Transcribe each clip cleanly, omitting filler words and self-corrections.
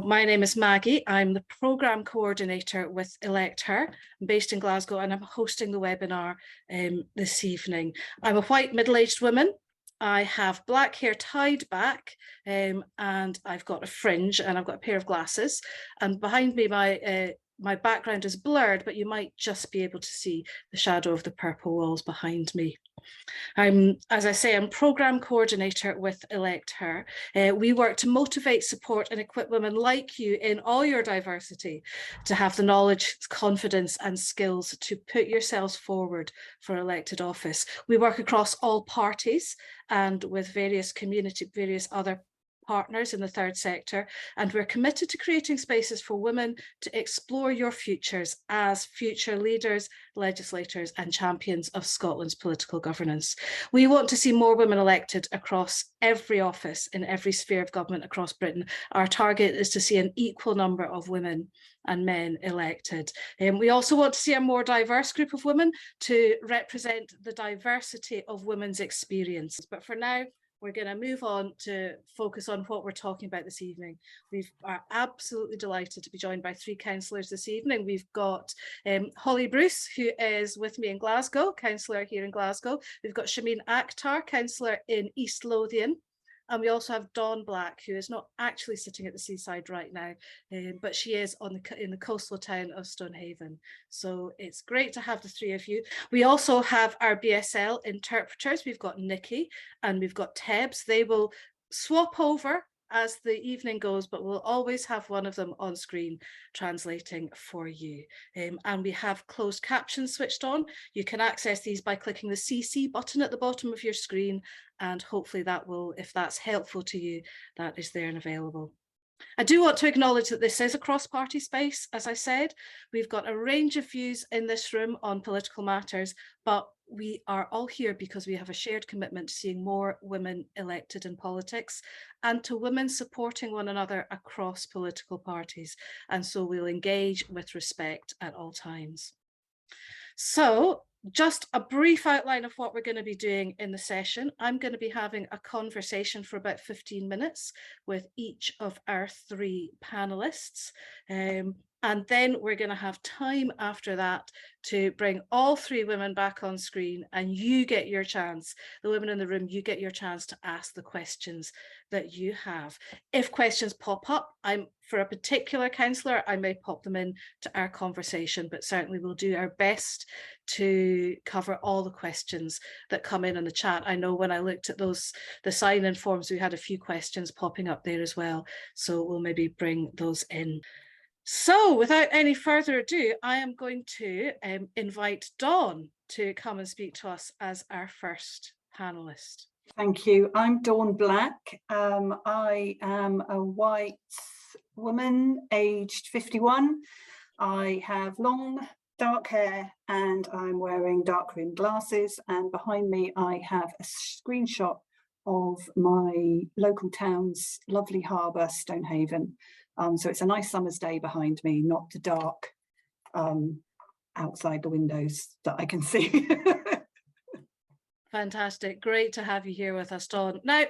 My name is Maggie. I'm the Programme Coordinator with Cllr. I'm based in Glasgow and I'm hosting the webinar this evening. I'm a white middle-aged woman. I have black hair tied back and I've got a fringe and I've got a pair of glasses. And behind me, my background is blurred, but you might just be able to see the shadow of the purple walls behind me. As I say, I'm Programme Coordinator with Cllr. We work to motivate, support and equip women like you in all your diversity to have the knowledge, confidence and skills to put yourselves forward for elected office. We work across all parties and with various other partners in the third sector, and we're committed to creating spaces for women to explore your futures as future leaders, legislators and champions of Scotland's political governance. We want to see more women elected across every office in every sphere of government across Britain. Our target is to see an equal number of women and men elected. We also want to see a more diverse group of women to represent the diversity of women's experience. But for now, we're going to move on to focus on what we're talking about this evening. We are absolutely delighted to be joined by three councillors this evening. We've got Holly Bruce, who is with me in Glasgow, councillor here in Glasgow. We've got Shamin Akhtar, councillor in East Lothian. And we also have Dawn Black, who is not actually sitting at the seaside right now, but she is in the coastal town of Stonehaven. So it's great to have the three of you. We also have our BSL interpreters. We've got Nikki and we've got Tebs. They will swap over as the evening goes, but we'll always have one of them on screen translating for you. And we have closed captions switched on. You can access these by clicking the CC button at the bottom of your screen, and hopefully that will, if that's helpful to you, that is there and available. I do want to acknowledge that this is a cross-party space. As I said, we've got a range of views in this room on political matters, but we are all here because we have a shared commitment to seeing more women elected in politics and to women supporting one another across political parties. And so we'll engage with respect at all times. So just a brief outline of what we're going to be doing in the session. I'm going to be having a conversation for about 15 minutes with each of our three panelists. And then we're going to have time after that to bring all three women back on screen, and you get your chance, the women in the room, you get your chance to ask the questions that you have. If questions pop up, for a particular councillor, I may pop them in to our conversation, but certainly we'll do our best to cover all the questions that come in the chat. I know when I looked at the sign-in forms, we had a few questions popping up there as well, so we'll maybe bring those in. So without any further ado, I am going to invite Dawn to come and speak to us as our first panelist. Thank you. I'm Dawn Black. I am a white woman, aged 51. I have long dark hair and I'm wearing dark rimmed glasses, and behind me I have a screenshot of my local town's lovely harbour, Stonehaven. So it's a nice summer's day behind me, not the dark outside the windows that I can see. Fantastic. Great to have you here with us, Dawn. Now,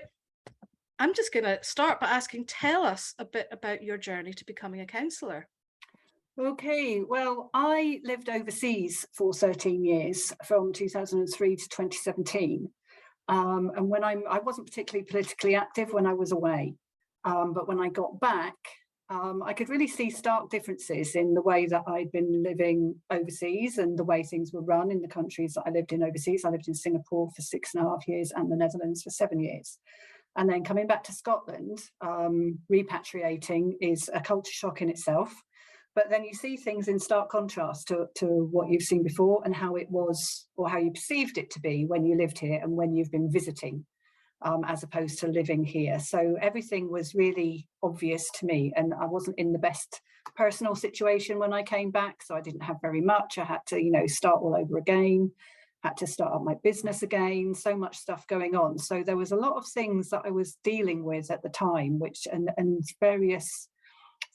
I'm just going to start by asking, tell us a bit about your journey to becoming a councillor. Okay, well, I lived overseas for 13 years, from 2003 to 2017. And when I wasn't particularly politically active when I was away, but when I got back, I could really see stark differences in the way that I'd been living overseas and the way things were run in the countries that I lived in overseas. I lived in Singapore for 6.5 years and the Netherlands for 7 years. And then coming back to Scotland, repatriating is a culture shock in itself. But then you see things in stark contrast to what you've seen before and how it was, or how you perceived it to be when you lived here and when you've been visiting. As opposed to living here. So everything was really obvious to me, and I wasn't in the best personal situation when I came back, so I didn't have very much. I had to, start all over again, had to start up my business again, so much stuff going on. So there was a lot of things that I was dealing with at the time, which and various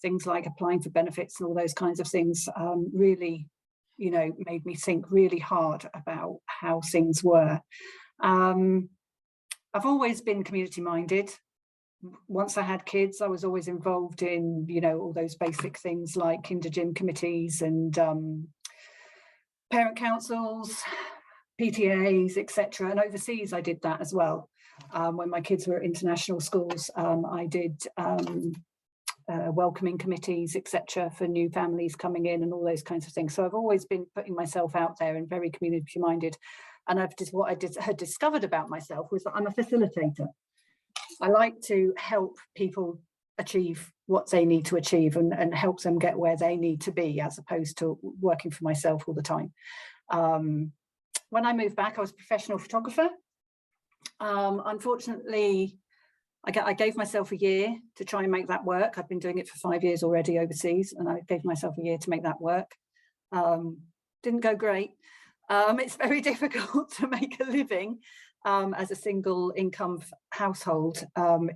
things like applying for benefits and all those kinds of things really, made me think really hard about how things were. I've always been community minded, once I had kids, I was always involved in, you know, all those basic things like kinder gym committees and parent councils, PTAs, etc. And overseas, I did that as well. When my kids were at international schools, I did welcoming committees, etc., for new families coming in and all those kinds of things. So I've always been putting myself out there and very community minded. And what I had discovered about myself was that I'm a facilitator. I like to help people achieve what they need to achieve and help them get where they need to be, as opposed to working for myself all the time. When I moved back, I was a professional photographer. Unfortunately, I gave myself a year to try and make that work. I've been doing it for 5 years already overseas, and I gave myself a year to make that work. Didn't go great. It's very difficult to make a living as a single income household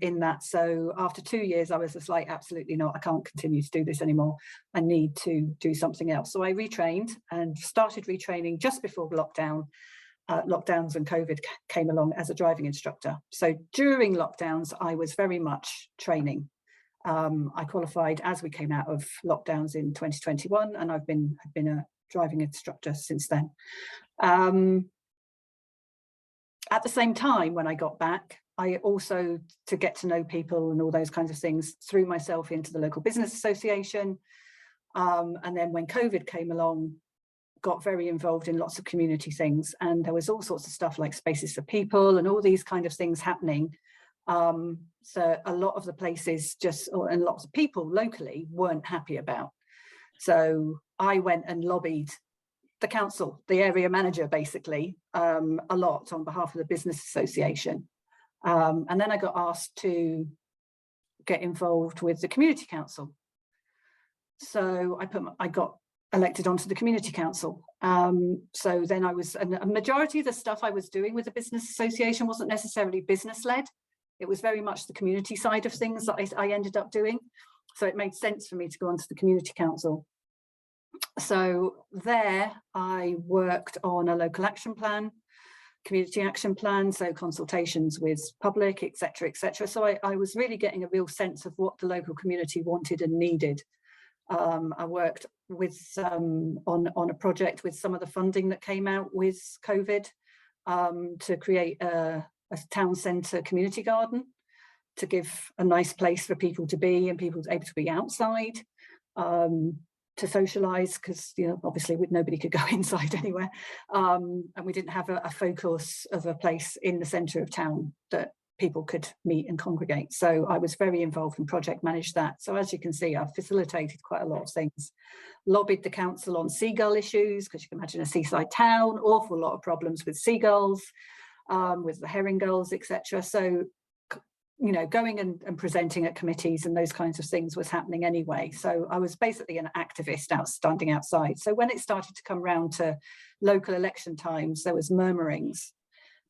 in that. So after 2 years, I was just like, absolutely not, I can't continue to do this anymore. I need to do something else. So I retrained and started retraining just before lockdowns and COVID came along as a driving instructor. So during lockdowns, I was very much training. I qualified as we came out of lockdowns in 2021, and I've been a driving instructor since then. At the same time, when I got back, I also, to get to know people and all those kinds of things, threw myself into the local business association. And then when COVID came along, got very involved in lots of community things, and there was all sorts of stuff like spaces for people and all these kind of things happening. So a lot of the places and lots of people locally weren't happy about. So I went and lobbied the council, the area manager, basically, a lot on behalf of the business association. And then I got asked to get involved with the community council. So I got elected onto the community council. So then a majority of the stuff I was doing with the business association wasn't necessarily business led. It was very much the community side of things that I ended up doing. So it made sense for me to go onto the community council. So there I worked on a local action plan, community action plan, so consultations with public, etc., etc. So I was really getting a real sense of what the local community wanted and needed. I worked with on a project with some of the funding that came out with COVID to create a town centre community garden to give a nice place for people to be and people able to be outside to socialise, because obviously nobody could go inside anywhere, and we didn't have a focus of a place in the centre of town that people could meet and congregate. So I was very involved and project managed that. So as you can see, I've facilitated quite a lot of things, lobbied the council on seagull issues, because you can imagine a seaside town, awful lot of problems with seagulls, with the herring gulls, etc. So, going and presenting at committees and those kinds of things was happening anyway. So I was basically an activist standing outside. So when it started to come round to local election times, there was murmurings.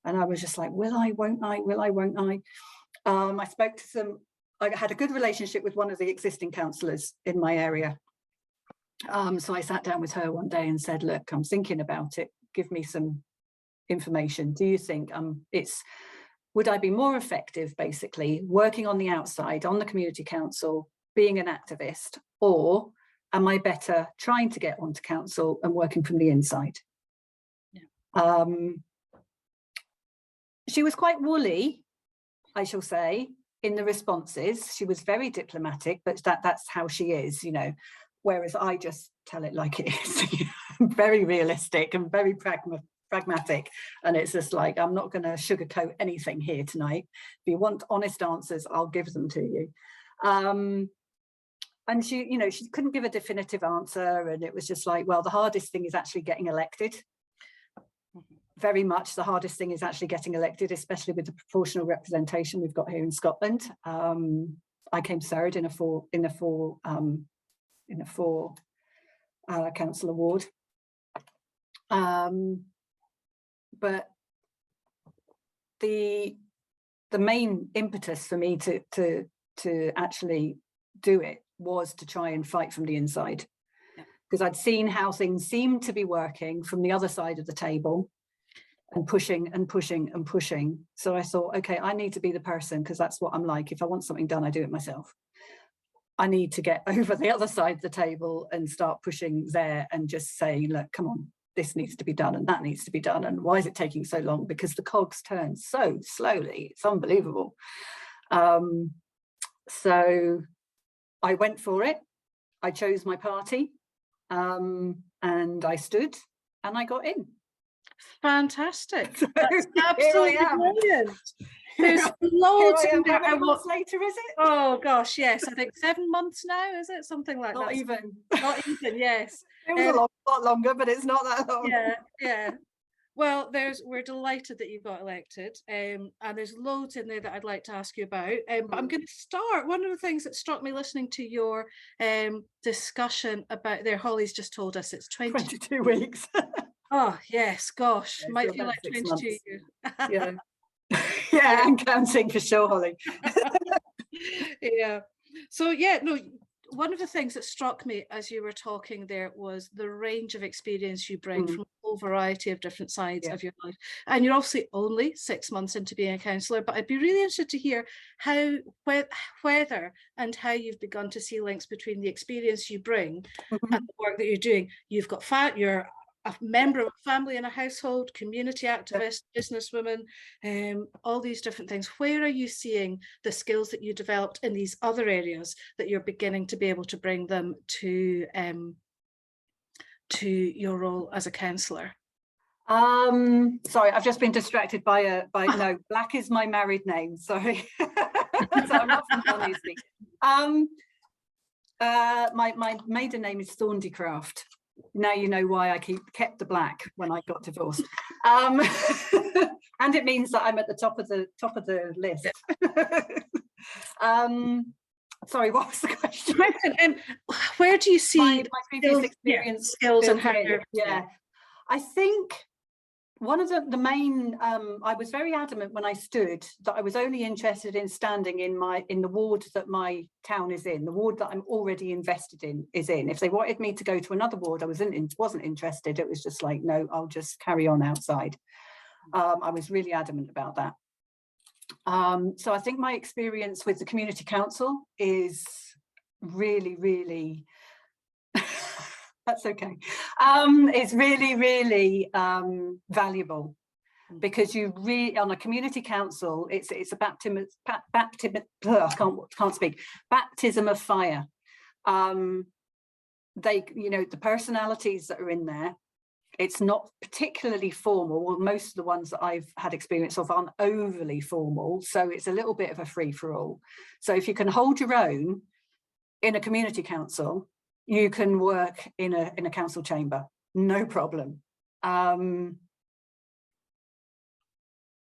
And I was just like, will I, won't I, will I, won't I? I spoke to some, I had a good relationship with one of the existing councillors in my area. So I sat down with her one day and said, look, I'm thinking about it. Give me some information. Do you think would I be more effective, basically, working on the outside, on the community council, being an activist, or am I better trying to get onto council and working from the inside? Yeah. She was quite woolly, I shall say, in the responses. She was very diplomatic, but that's how she is, whereas I just tell it like it is, very realistic and very pragmatic. And it's just like, I'm not going to sugarcoat anything here tonight. If you want honest answers, I'll give them to you. And she, she couldn't give a definitive answer. And it was just like, well, the hardest thing is actually getting elected. Very much the hardest thing is actually getting elected, especially with the proportional representation we've got here in Scotland. I came third in a four council award. But the main impetus for me to actually do it was to try and fight from the inside, because I'd seen how things seemed to be working from the other side of the table. and pushing and pushing and pushing. So I thought, okay, I need to be the person, because that's what I'm like. If I want something done, I do it myself. I need to get over the other side of the table and start pushing there and just say, look, come on, this needs to be done and that needs to be done. And why is it taking so long? Because the cogs turn so slowly. It's unbelievable. So I went for it. I chose my party, and I stood and I got in. Fantastic. So That's absolutely brilliant. There's loads in there. How many months later is it? Oh gosh, yes. I think 7 months now, is it? Something like that. Not even. Not even, yes. It was a lot longer, but it's not that long. Yeah, yeah. Well, we're delighted that you got elected, and there's loads in there that I'd like to ask you about. But I'm going to start. One of the things that struck me listening to your discussion about there, Holly's just told us it's 22 weeks. Oh yes, gosh, Yeah, might so feel like 22 months. years. Yeah, yeah, and counting for sure, Holly. Yeah. So yeah, no. One of the things that struck me as you were talking there was the range of experience you bring from a whole variety of different sides of your life. And you're obviously only 6 months into being a counsellor, but I'd be really interested to hear whether and how you've begun to see links between the experience you bring and the work that you're doing. You've got you're a member of a family and a household, community activist, businesswoman, all these different things. Where are you seeing the skills that you developed in these other areas that you're beginning to be able to bring them to your role as a counsellor? Sorry, I've just been distracted by no, Black is my married name, sorry. So I'm not from Honesty. My maiden name is Thorndycraft. Now you know why I kept the Black when I got divorced. And it means that I'm at the top of the list. Sorry, what was the question? Where do you see my previous experience, skills and how I think one of the main, I was very adamant when I stood that I was only interested in standing in the ward that my town is in, the ward that I'm already invested in is in. If they wanted me to go to another ward, I wasn't interested. It was just like, no, I'll just carry on outside. I was really adamant about that. So I think my experience with the community council is really, really that's okay. It's really, really valuable, because you really, on a community council, it's a baptism of fire. The personalities that are in there, it's not particularly formal. Well, most of the ones that I've had experience of aren't overly formal, so it's a little bit of a free-for-all. So if you can hold your own in a community council, you can work in a council chamber, no problem.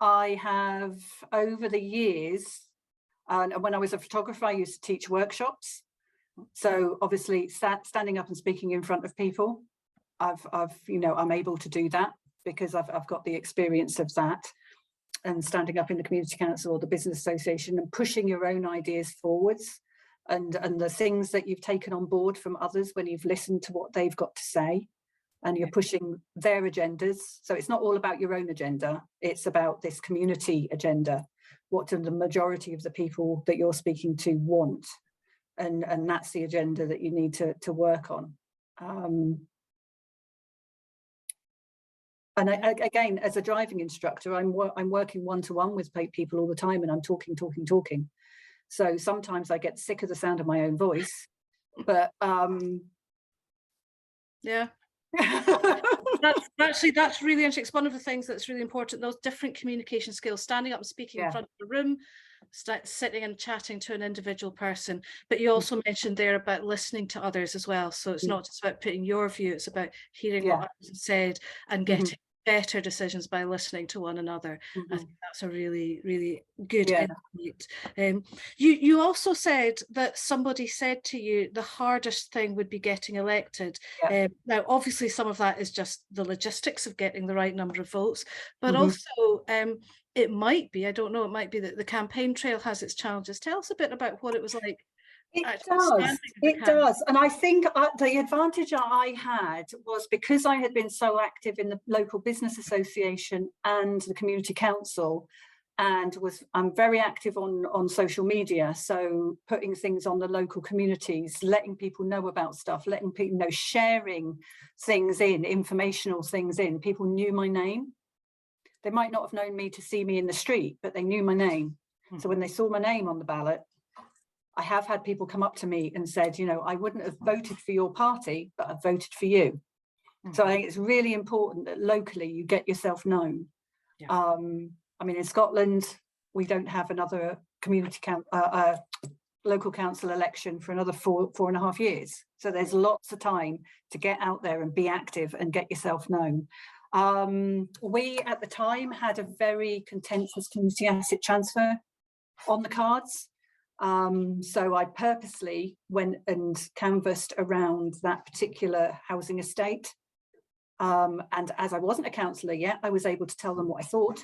I have, over the years, and when I was a photographer, I used to teach workshops. So obviously standing up and speaking in front of people, I'm able to do that because I've got the experience of that, and standing up in the community council or the business association and pushing your own ideas forwards. And the things that you've taken on board from others when you've listened to what they've got to say and you're pushing their agendas. So it's not all about your own agenda, it's about this community agenda. What do the majority of the people that you're speaking to want? And that's the agenda that you need to work on. And again, as a driving instructor, I'm working one-to-one with people all the time, and I'm talking. So sometimes I get sick of the sound of my own voice, but yeah. that's really interesting. It's one of the things that's really important, those different communication skills, standing up and speaking in front of the room, sitting and chatting to an individual person. But you also mentioned there about listening to others as well. So it's not just about putting your view, it's about hearing what others have said and getting better decisions by listening to one another. I think that's a really, really good insight. You also said that somebody said to you the hardest thing would be getting elected. Now, obviously, some of that is just the logistics of getting the right number of votes, but also it might be, I don't know, it might be that the campaign trail has its challenges. Tell us a bit about what it was like It actually does, standing as a it candidate? does. And I think the advantage I had was because I had been so active in the local business association and the community council, and I'm very active on social media. So putting things on the local communities, letting people know about stuff, letting people know, sharing things in, informational things in. People knew my name. They might not have known me to see me in the street, but they knew my name. So when they saw my name on the ballot, I have had people come up to me and said, you know, I wouldn't have voted for your party, but I voted for you. So I think it's really important that locally you get yourself known. Yeah. I mean, in Scotland, we don't have another local council election for another 4.5 years. So there's lots of time to get out there and be active and get yourself known. We at the time had a very contentious community asset transfer on the cards. So I purposely went and canvassed around that particular housing estate. And as I wasn't a councillor yet, I was able to tell them what I thought.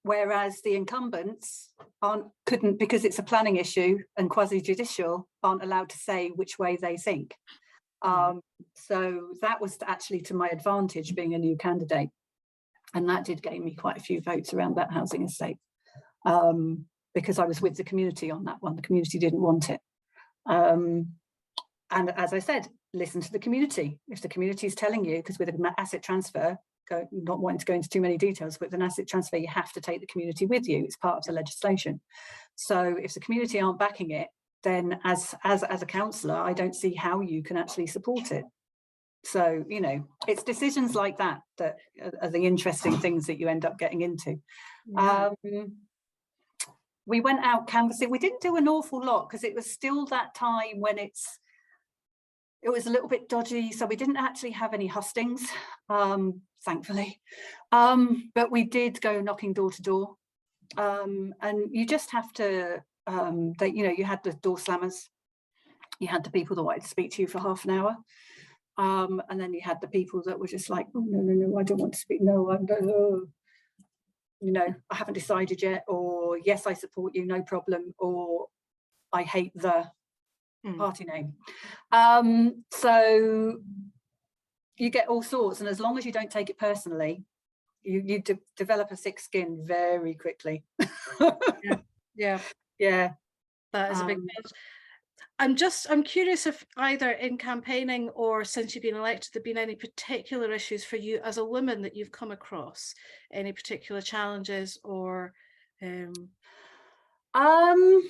Whereas the incumbents couldn't, because it's a planning issue and quasi-judicial, aren't allowed to say which way they think. So that was actually to my advantage being a new candidate. And that did gain me quite a few votes around that housing estate. Because I was with the community on that one. The community didn't want it. And as I said, listen to the community. If the community is telling you, because with an asset transfer, not wanting to go into too many details, but with an asset transfer, you have to take the community with you. It's part of the legislation. So if the community aren't backing it, then as a councillor, I don't see how you can actually support it. So, you know, it's decisions like that that are the interesting things that you end up getting into. Yeah. We went out canvassing. We didn't do an awful lot because it was still that time when it was a little bit dodgy. So we didn't actually have any hustings, thankfully. But we did go knocking door to door. And you just have to, you know, you had the door slammers. You had the people that wanted to speak to you for half an hour. And then you had the people that were just like, oh, no, I don't want to speak. No, you know, I haven't decided yet, or yes, I support you, no problem, or I hate the party name. So you get all sorts, and as long as you don't take it personally, you develop a thick skin very quickly. Yeah. That is a big deal. I'm curious if either in campaigning or since you've been elected, there have been any particular issues for you as a woman that you've come across, any particular challenges or I've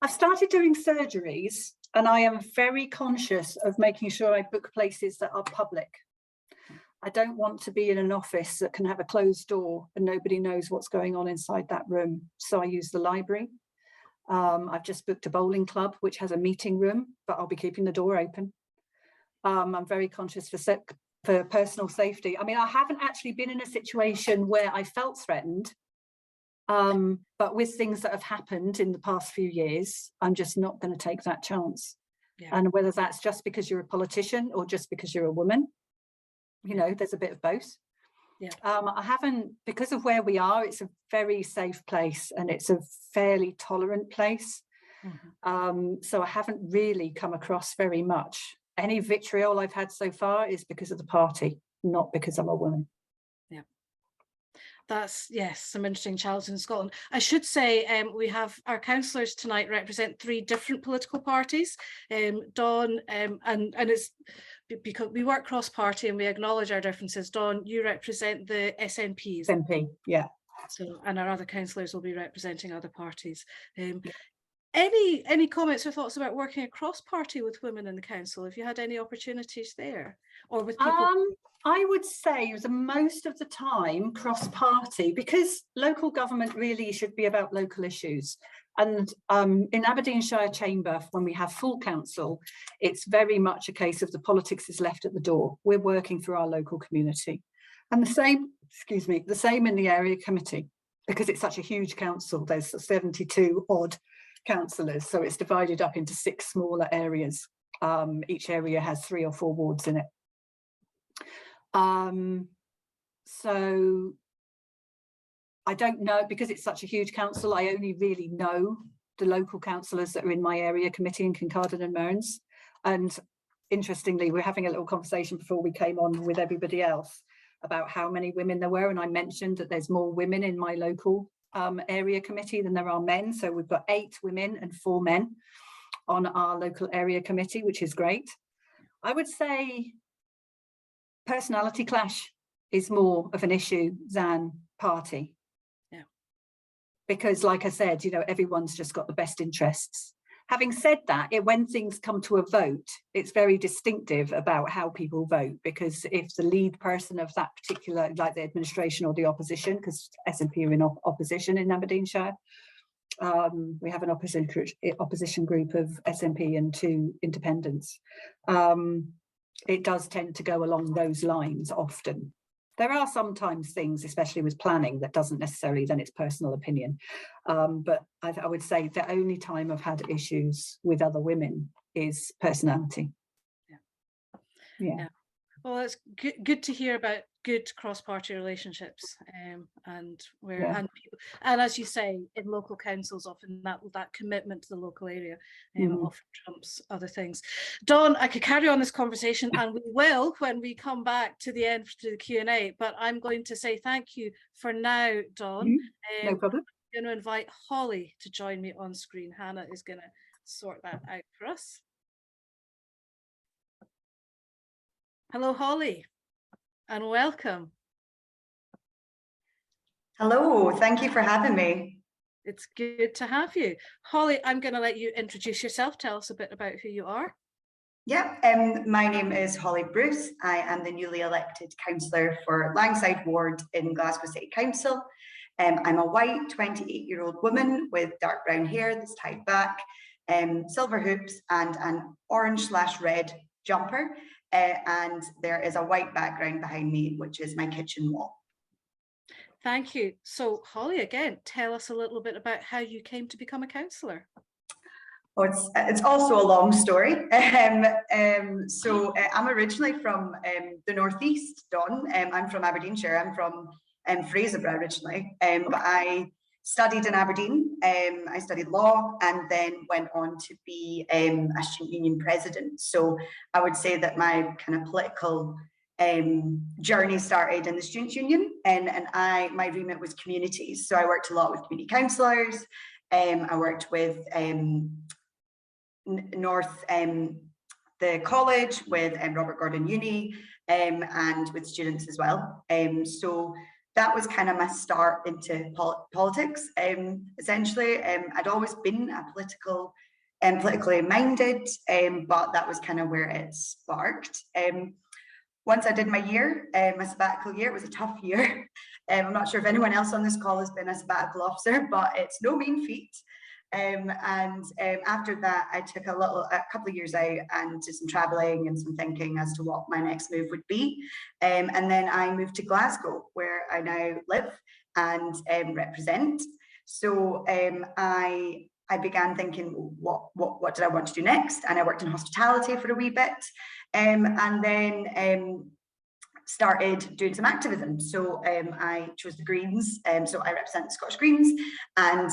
started doing surgeries, and I am very conscious of making sure I book places that are public. I don't want to be in an office that can have a closed door and nobody knows what's going on inside that room. So I use the library. I've just booked a bowling club, which has a meeting room, but I'll be keeping the door open. I'm very conscious for personal safety. I mean, I haven't actually been in a situation where I felt threatened, but with things that have happened in the past few years, I'm just not going to take that chance. Yeah. And whether that's just because you're a politician or just because you're a woman, you know, there's a bit of both. Yeah. I haven't, because of where we are, it's a very safe place and it's a fairly tolerant place. So I haven't really come across very much. Any vitriol I've had so far is because of the party, not because I'm a woman. Yeah. That's, yes, some interesting challenges in Scotland. I should say we have our councillors tonight represent 3 different political parties. Dawn, and it's because we work cross-party and we acknowledge our differences. Dawn, you represent the SNPs. SNP, yeah. So, and our other councillors will be representing other parties. Any comments or thoughts about working across party with women in the council? Have you had any opportunities there, or with people? I would say the most of the time cross party, because local government really should be about local issues. And in Aberdeenshire Chamber, when we have full council, it's very much a case of the politics is left at the door. We're working for our local community. And the same, excuse me, the same in the area committee, because it's such a huge council. There's 72 odd councillors, so it's divided up into 6 smaller areas. Each area has 3 or 4 wards in it. So I don't know, because it's such a huge council, I only really know the local councillors that are in my area committee in Kincardine and Mearns. And interestingly, we're having a little conversation before we came on with everybody else about how many women there were. And I mentioned that there's more women in my local area committee than there are men. So we've got 8 women and 4 men on our local area committee, which is great. I would say personality clash is more of an issue than party. Yeah. Because like I said, you know, everyone's just got the best interests. Having said that, when things come to a vote, it's very distinctive about how people vote, because if the lead person of that particular, like the administration or the opposition, because SNP are in opposition in Aberdeenshire, we have an opposition group of SNP and 2 independents. It does tend to go along those lines often. There are sometimes things, especially with planning, that doesn't necessarily, then it's personal opinion. But I would say the only time I've had issues with other women is personality. Yeah. Well, it's good to hear about good cross-party relationships, and and as you say, in local councils, often that commitment to the local area often trumps other things. Dawn, I could carry on this conversation, and we will when we come back to the end to the Q&A. But I'm going to say thank you for now, Dawn. No problem. I'm going to invite Holly to join me on screen. Hannah is going to sort that out for us. Hello, Holly, and welcome. Hello, thank you for having me. It's good to have you. Holly, I'm going to let you introduce yourself. Tell us a bit about who you are. Yeah, my name is Holly Bruce. I am the newly elected councillor for Langside Ward in Glasgow City Council. I'm a white 28-year-old woman with dark brown hair that's tied back, silver hoops and an orange/red jumper. And there is a white background behind me, which is my kitchen wall. Thank you. So Holly, again, tell us a little bit about how you came to become a councillor. Oh, it's also a long story. So I'm originally from the northeast, Dawn. I'm from Aberdeenshire. I'm from Fraserburgh originally, but I studied in Aberdeen. I studied law and then went on to be a student union president. So I would say that my kind of political journey started in the students' union, and my remit was communities. So I worked a lot with community councillors. I worked with the college, with Robert Gordon Uni, and with students as well. So that was kind of my start into politics. Essentially, I'd always been a politically minded, but that was kind of where it sparked. Once I did my year, my sabbatical year, it was a tough year. I'm not sure if anyone else on this call has been a sabbatical officer, but it's no mean feat. After that, I took a couple of years out and did some traveling and some thinking as to what my next move would be. And then I moved to Glasgow, where I now live and represent. So I began thinking, what did I want to do next? And I worked in hospitality for a wee bit, and then started doing some activism. So I chose the Greens, so I represent the Scottish Greens, and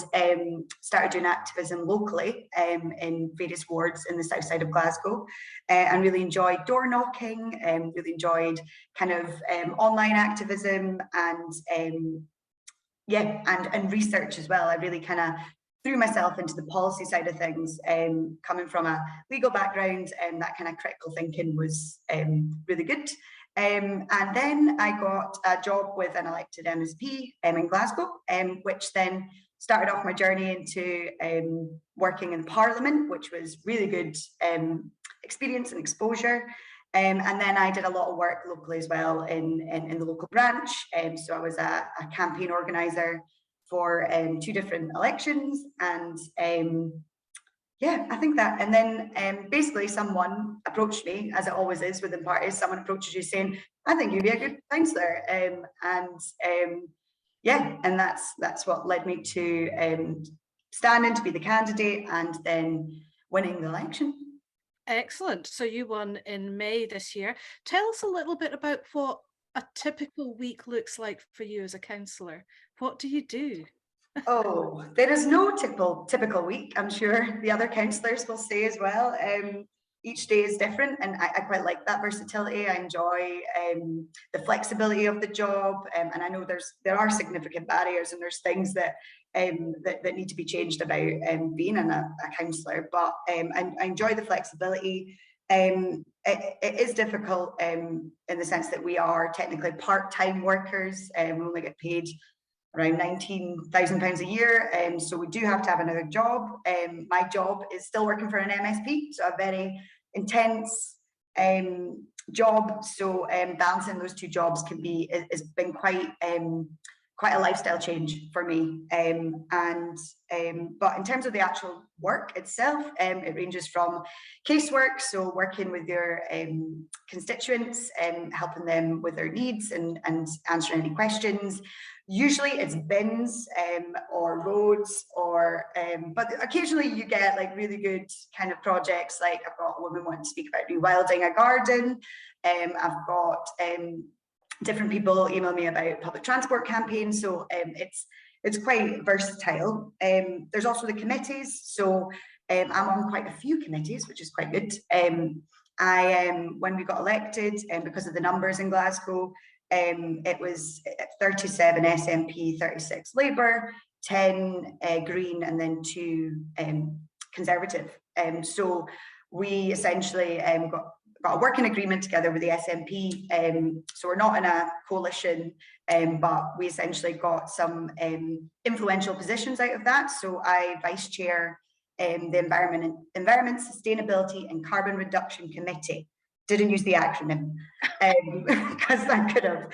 started doing activism locally in various wards in the south side of Glasgow, and really enjoyed door knocking, really enjoyed kind of online activism and and research as well. I really kind of threw myself into the policy side of things, coming from a legal background, and that kind of critical thinking was really good. And then I got a job with an elected MSP in Glasgow, which then started off my journey into working in Parliament, which was really good experience and exposure. And then I did a lot of work locally as well in the local branch. So I was a campaign organizer for 2 different elections, and yeah, I think that. And then basically someone approached me, as it always is within parties, someone approaches you saying, I think you'd be a good councillor. Yeah, and that's what led me to standing to be the candidate and then winning the election. Excellent. So you won in May this year. Tell us a little bit about what a typical week looks like for you as a councillor. What do you do? Oh, there is no typical week. I'm sure the other councillors will say as well. Each day is different, and I quite like that versatility. I enjoy the flexibility of the job, and I know there are significant barriers, and there's things that that need to be changed about being a councillor. But I enjoy the flexibility. It is difficult in the sense that we are technically part-time workers, and we only get paid around £19,000 a year, so we do have to have another job. My job is still working for an MSP, so a very intense job. So balancing those two jobs has been quite a lifestyle change for me. But in terms of the actual work itself, it ranges from casework, so working with your constituents and helping them with their needs and answering any questions. Usually it's bins or roads, or but occasionally you get like really good kind of projects. Like I've got a woman wanting to speak about rewilding a garden. I've got different people email me about public transport campaigns, so it's quite versatile. There's also the committees, so I'm on quite a few committees, which is quite good. When we got elected, because of the numbers in Glasgow, it was 37 SNP, 36 Labour, 10 Green, and then 2 Conservative. So we essentially got a working agreement together with the SNP. So we're not in a coalition, but we essentially got some influential positions out of that. So I vice chair the Environment, Sustainability and Carbon Reduction Committee. Didn't use the acronym because I could have.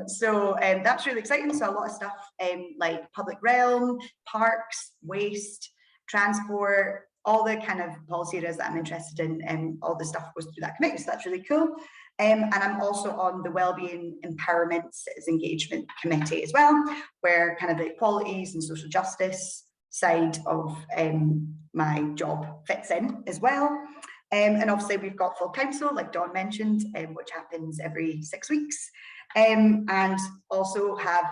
So that's really exciting. So a lot of stuff like public realm, parks, waste, transport, all the kind of policy areas that I'm interested in, and all the stuff goes through that committee. So that's really cool. And I'm also on the Wellbeing, Empowerment, Citizens Engagement Committee as well, where kind of the equalities and social justice side of my job fits in as well. And obviously we've got full council, like Dawn mentioned, which happens every 6 weeks, and also have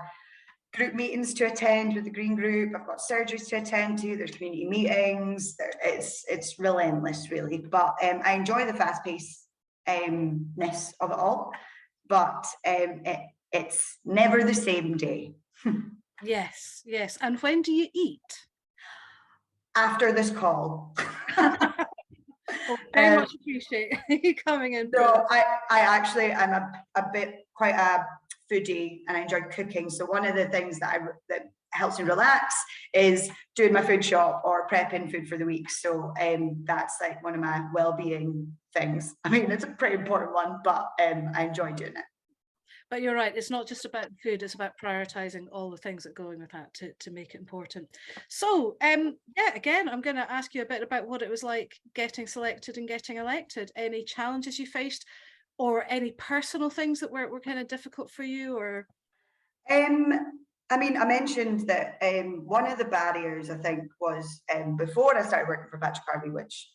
group meetings to attend with the Green Group. I've got surgeries to attend to, there's community meetings, it's relentless really, but I enjoy the fast-pacedness of it all, but it's never the same day. Yes, yes. And when do you eat? After this call. Well, very much appreciate you coming in. So I actually am quite a foodie, and I enjoy cooking. So one of the things that helps me relax is doing my food shop or prepping food for the week. So that's like one of my well-being things. I mean, it's a pretty important one, but I enjoy doing it. But you're right, it's not just about food, it's about prioritising all the things that go in with that to make it important. So yeah, again, I'm going to ask you a bit about what it was like getting selected and getting elected. Any challenges you faced, or any personal things that were kind of difficult for you? Or I mean, I mentioned that one of the barriers, I think, was before I started working for Patrick Harvey, which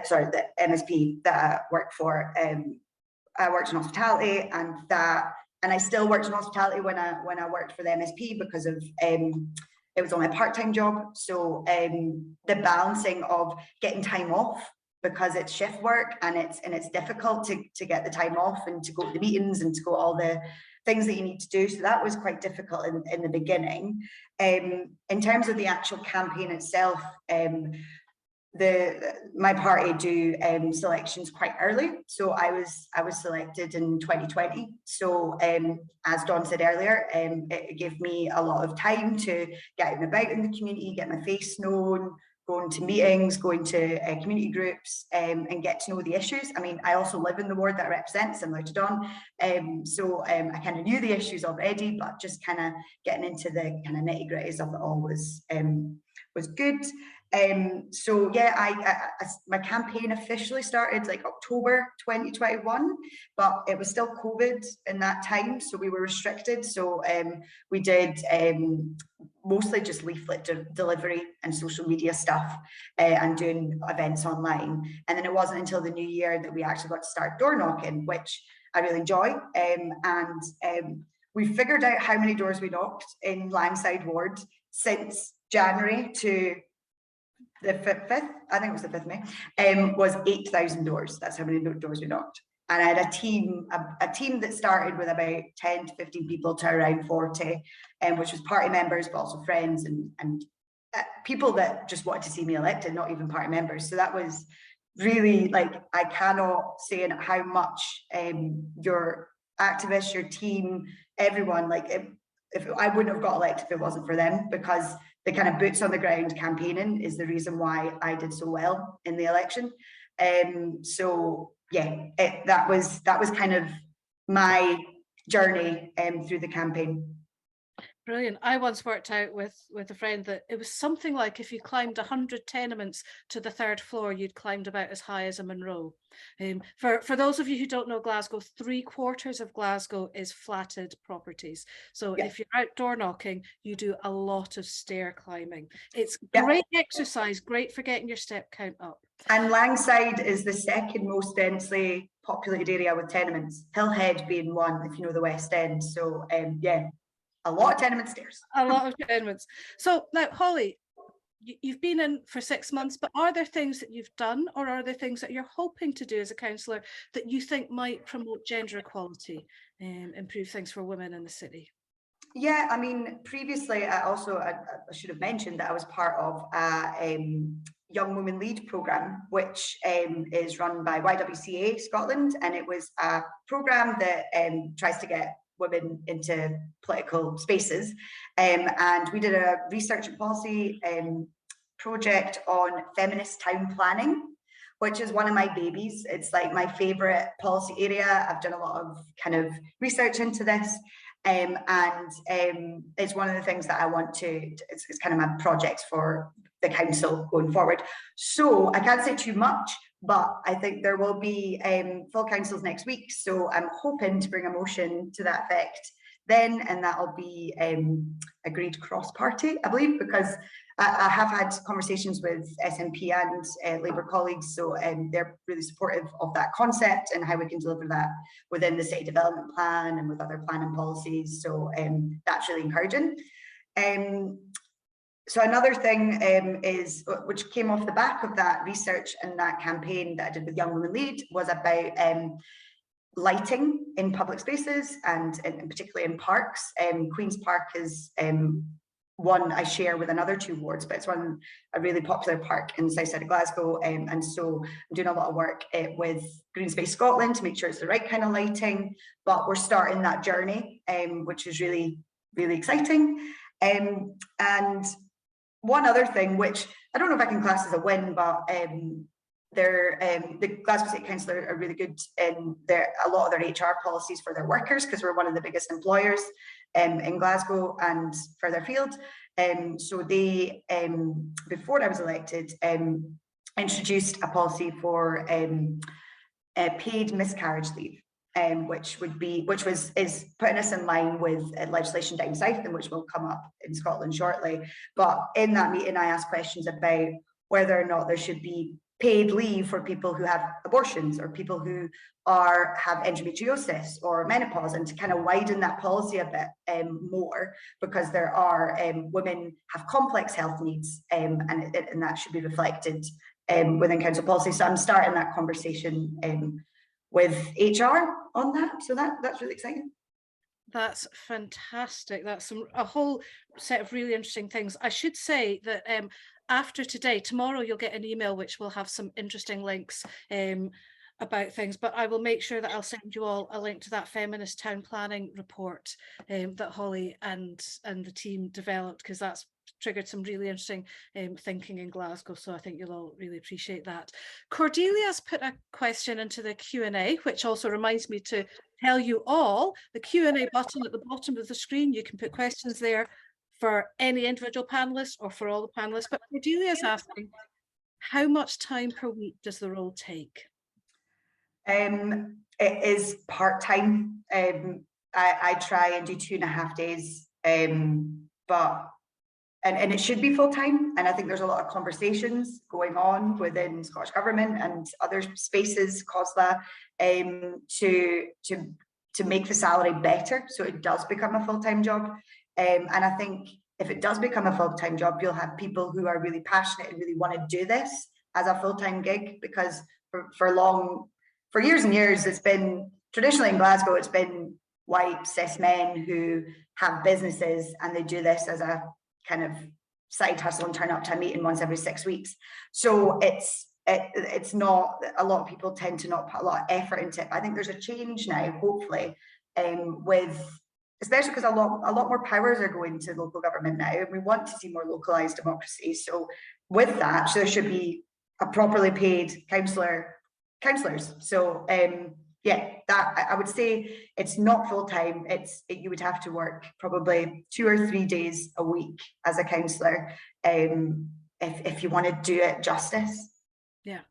sorry, the MSP that I worked for, I worked in hospitality, and I still worked in hospitality when I worked for the MSP, because of it was only a part-time job. So the balancing of getting time off, because it's shift work and it's difficult to get the time off and to go to the meetings and to go all the things that you need to do. So that was quite difficult in the beginning. In terms of the actual campaign itself, my party do selections quite early. So I was selected in 2020. So as Dawn said earlier, it gave me a lot of time to get out and about in the community, get my face known, going to meetings, going to community groups, and get to know the issues. I mean, I also live in the ward that I represent, similar to Dawn. So I kind of knew the issues already, but just kind of getting into the kind of nitty-gritties of it all was good. So yeah, my campaign officially started like October 2021, but it was still COVID in that time, so we were restricted. So we did mostly just leaflet delivery and social media stuff, and doing events online. And then it wasn't until the new year that we actually got to start door knocking, which I really enjoy. And we figured out how many doors we knocked in Langside Ward since January to the 5th, I think it was the 5th of May, was 8,000 doors. That's how many doors we knocked. And I had a team that started with about 10 to 15 people to around 40, which was party members, but also friends and people that just wanted to see me elected, not even party members. So that was really, like, I cannot say how much your activists, your team, everyone, like, if I wouldn't have got elected if it wasn't for them, because the kind of boots on the ground campaigning is the reason why I did so well in the election. So yeah, that was kind of my journey through the campaign. Brilliant. I once worked out with a friend that it was something like if you climbed 100 tenements to the 3rd floor, you'd climbed about as high as a Monroe. For those of you who don't know Glasgow, 3/4 of Glasgow is flatted properties. So if you're outdoor knocking, you do a lot of stair climbing. It's great exercise, great for getting your step count up. And Langside is the 2nd most densely populated area with tenements, Hillhead being one, if you know the West End. So yeah, a lot of tenement stairs. A lot of tenements. So now, Holly, you've been in for 6 months, but are there things that you've done, or are there things that you're hoping to do as a councillor that you think might promote gender equality and improve things for women in the city? Yeah, I mean, previously I should have mentioned that I was part of a Young Women Lead programme, which is run by YWCA Scotland, and it was a programme that tries to get women into political spaces, and we did a research and policy project on feminist town planning, which is one of my babies. It's like my favourite policy area. I've done a lot of kind of research into this, and it's one of the things that I want to, it's kind of my projects for the council going forward. So I can't say too much, but I think there will be full councils next week. So I'm hoping to bring a motion to that effect then, and that'll be agreed cross-party, I believe, because I have had conversations with SNP and Labour colleagues, so they're really supportive of that concept and how we can deliver that within the city development plan and with other planning policies. So that's really encouraging. So another thing is, which came off the back of that research and that campaign that I did with Young Women Lead, was about lighting in public spaces and particularly in parks. Queen's Park is one I share with another 2 wards, but it's a really popular park in the south side of Glasgow, and so I'm doing a lot of work with Green Space Scotland to make sure it's the right kind of lighting, but we're starting that journey, which is really, really exciting. And one other thing, which I don't know if I can class as a win, but the Glasgow City Council are really good in a lot of their HR policies for their workers, because we're one of the biggest employers in Glasgow and further afield. So they, before I was elected, introduced a policy for paid miscarriage leave, which is putting us in line with legislation down south, and which will come up in Scotland shortly. But in that meeting, I asked questions about whether or not there should be paid leave for people who have abortions, or people who have endometriosis or menopause, and to kind of widen that policy a bit more, because there are women have complex health needs, and that should be reflected within council policy. So I'm starting that conversation with HR on that. So that's really exciting. That's fantastic. That's a whole set of really interesting things. I should say that after today, tomorrow you'll get an email which will have some interesting links about things, but I will make sure that I'll send you all a link to that feminist town planning report that Holly and the team developed, because that's triggered some really interesting thinking in Glasgow, so I think you'll all really appreciate that. Cordelia's put a question into the Q&A, which also reminds me to tell you all the Q&A button at the bottom of the screen. You can put questions there for any individual panelist or for all the panelists, but Cordelia's asking, how much time per week does the role take? It is part-time. I try and do 2.5 days, but and it should be full-time, and I think there's a lot of conversations going on within Scottish Government and other spaces, Cllr, to make the salary better, so it does become a full-time job. And I think if it does become a full-time job, you'll have people who are really passionate and really want to do this as a full-time gig, because for years and years, it's been, traditionally in Glasgow, it's been white cis men who have businesses and they do this as a kind of side hustle and turn up to a meeting once every 6 weeks. So it's not, a lot of people tend to not put a lot of effort into it. I think there's a change now, hopefully, with, especially because a lot more powers are going to local government now, and we want to see more localised democracy. So with that, there should be a properly paid councillors. So yeah, that I would say it's not full time. You would have to work probably 2 or 3 days a week as a councillor if you want to do it justice. Yeah.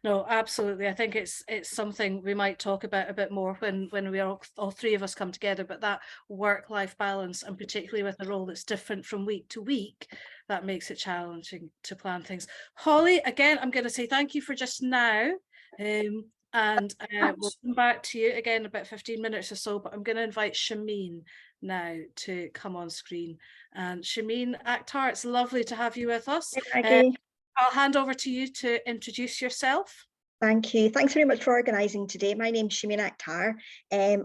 No, absolutely. I think it's something we might talk about a bit more when we all three of us come together, but that work-life balance, and particularly with a role that's different from week to week, that makes it challenging to plan things. Holly, again, I'm going to say thank you for just now. And we'll come back to you again in about 15 minutes or so, but I'm going to invite Shamin now to come on screen. And Shamin Akhtar, it's lovely to have you with us. I'll hand over to you to introduce yourself. Thank you. Thanks very much for organising today. My name's Shamin Akhtar.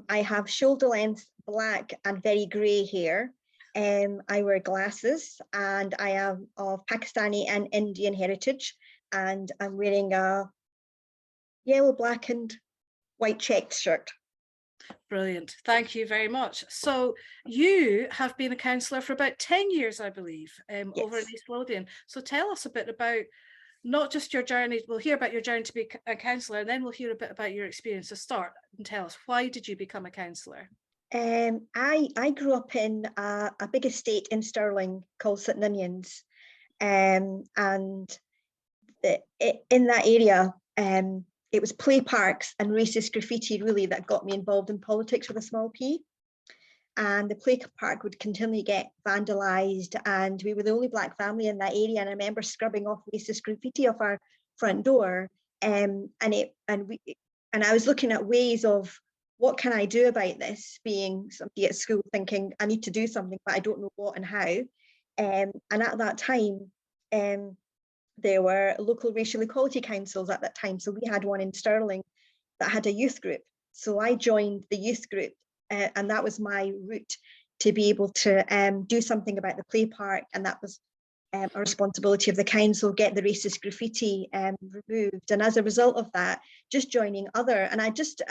I have shoulder length black and very grey hair. I wear glasses and I am of Pakistani and Indian heritage, and I'm wearing a yellow, black and white checked shirt. Brilliant. Thank you very much. So you have been a councillor for about 10 years, I believe, Yes. over in East Lothian. So tell us a bit about not just your journey. We'll hear about your journey to be a councillor, and then we'll hear a bit about your experience. So start and tell us, why did you become a councillor? I grew up in a big estate in Stirling called St Ninians, and in that area, it was play parks and racist graffiti really that got me involved in politics with a small p. And the play park would continually get vandalised, and we were the only black family in that area. And I remember scrubbing off racist graffiti off our front door, and I was looking at ways of what can I do about this, being somebody at school thinking I need to do something, but I don't know what and how. And at that time, there were local racial equality councils at that time. So we had one in Stirling that had a youth group. So I joined the youth group, and that was my route to be able to do something about the play park. And that was a responsibility of the council, get the racist graffiti removed. And as a result of that, just joining other, and I just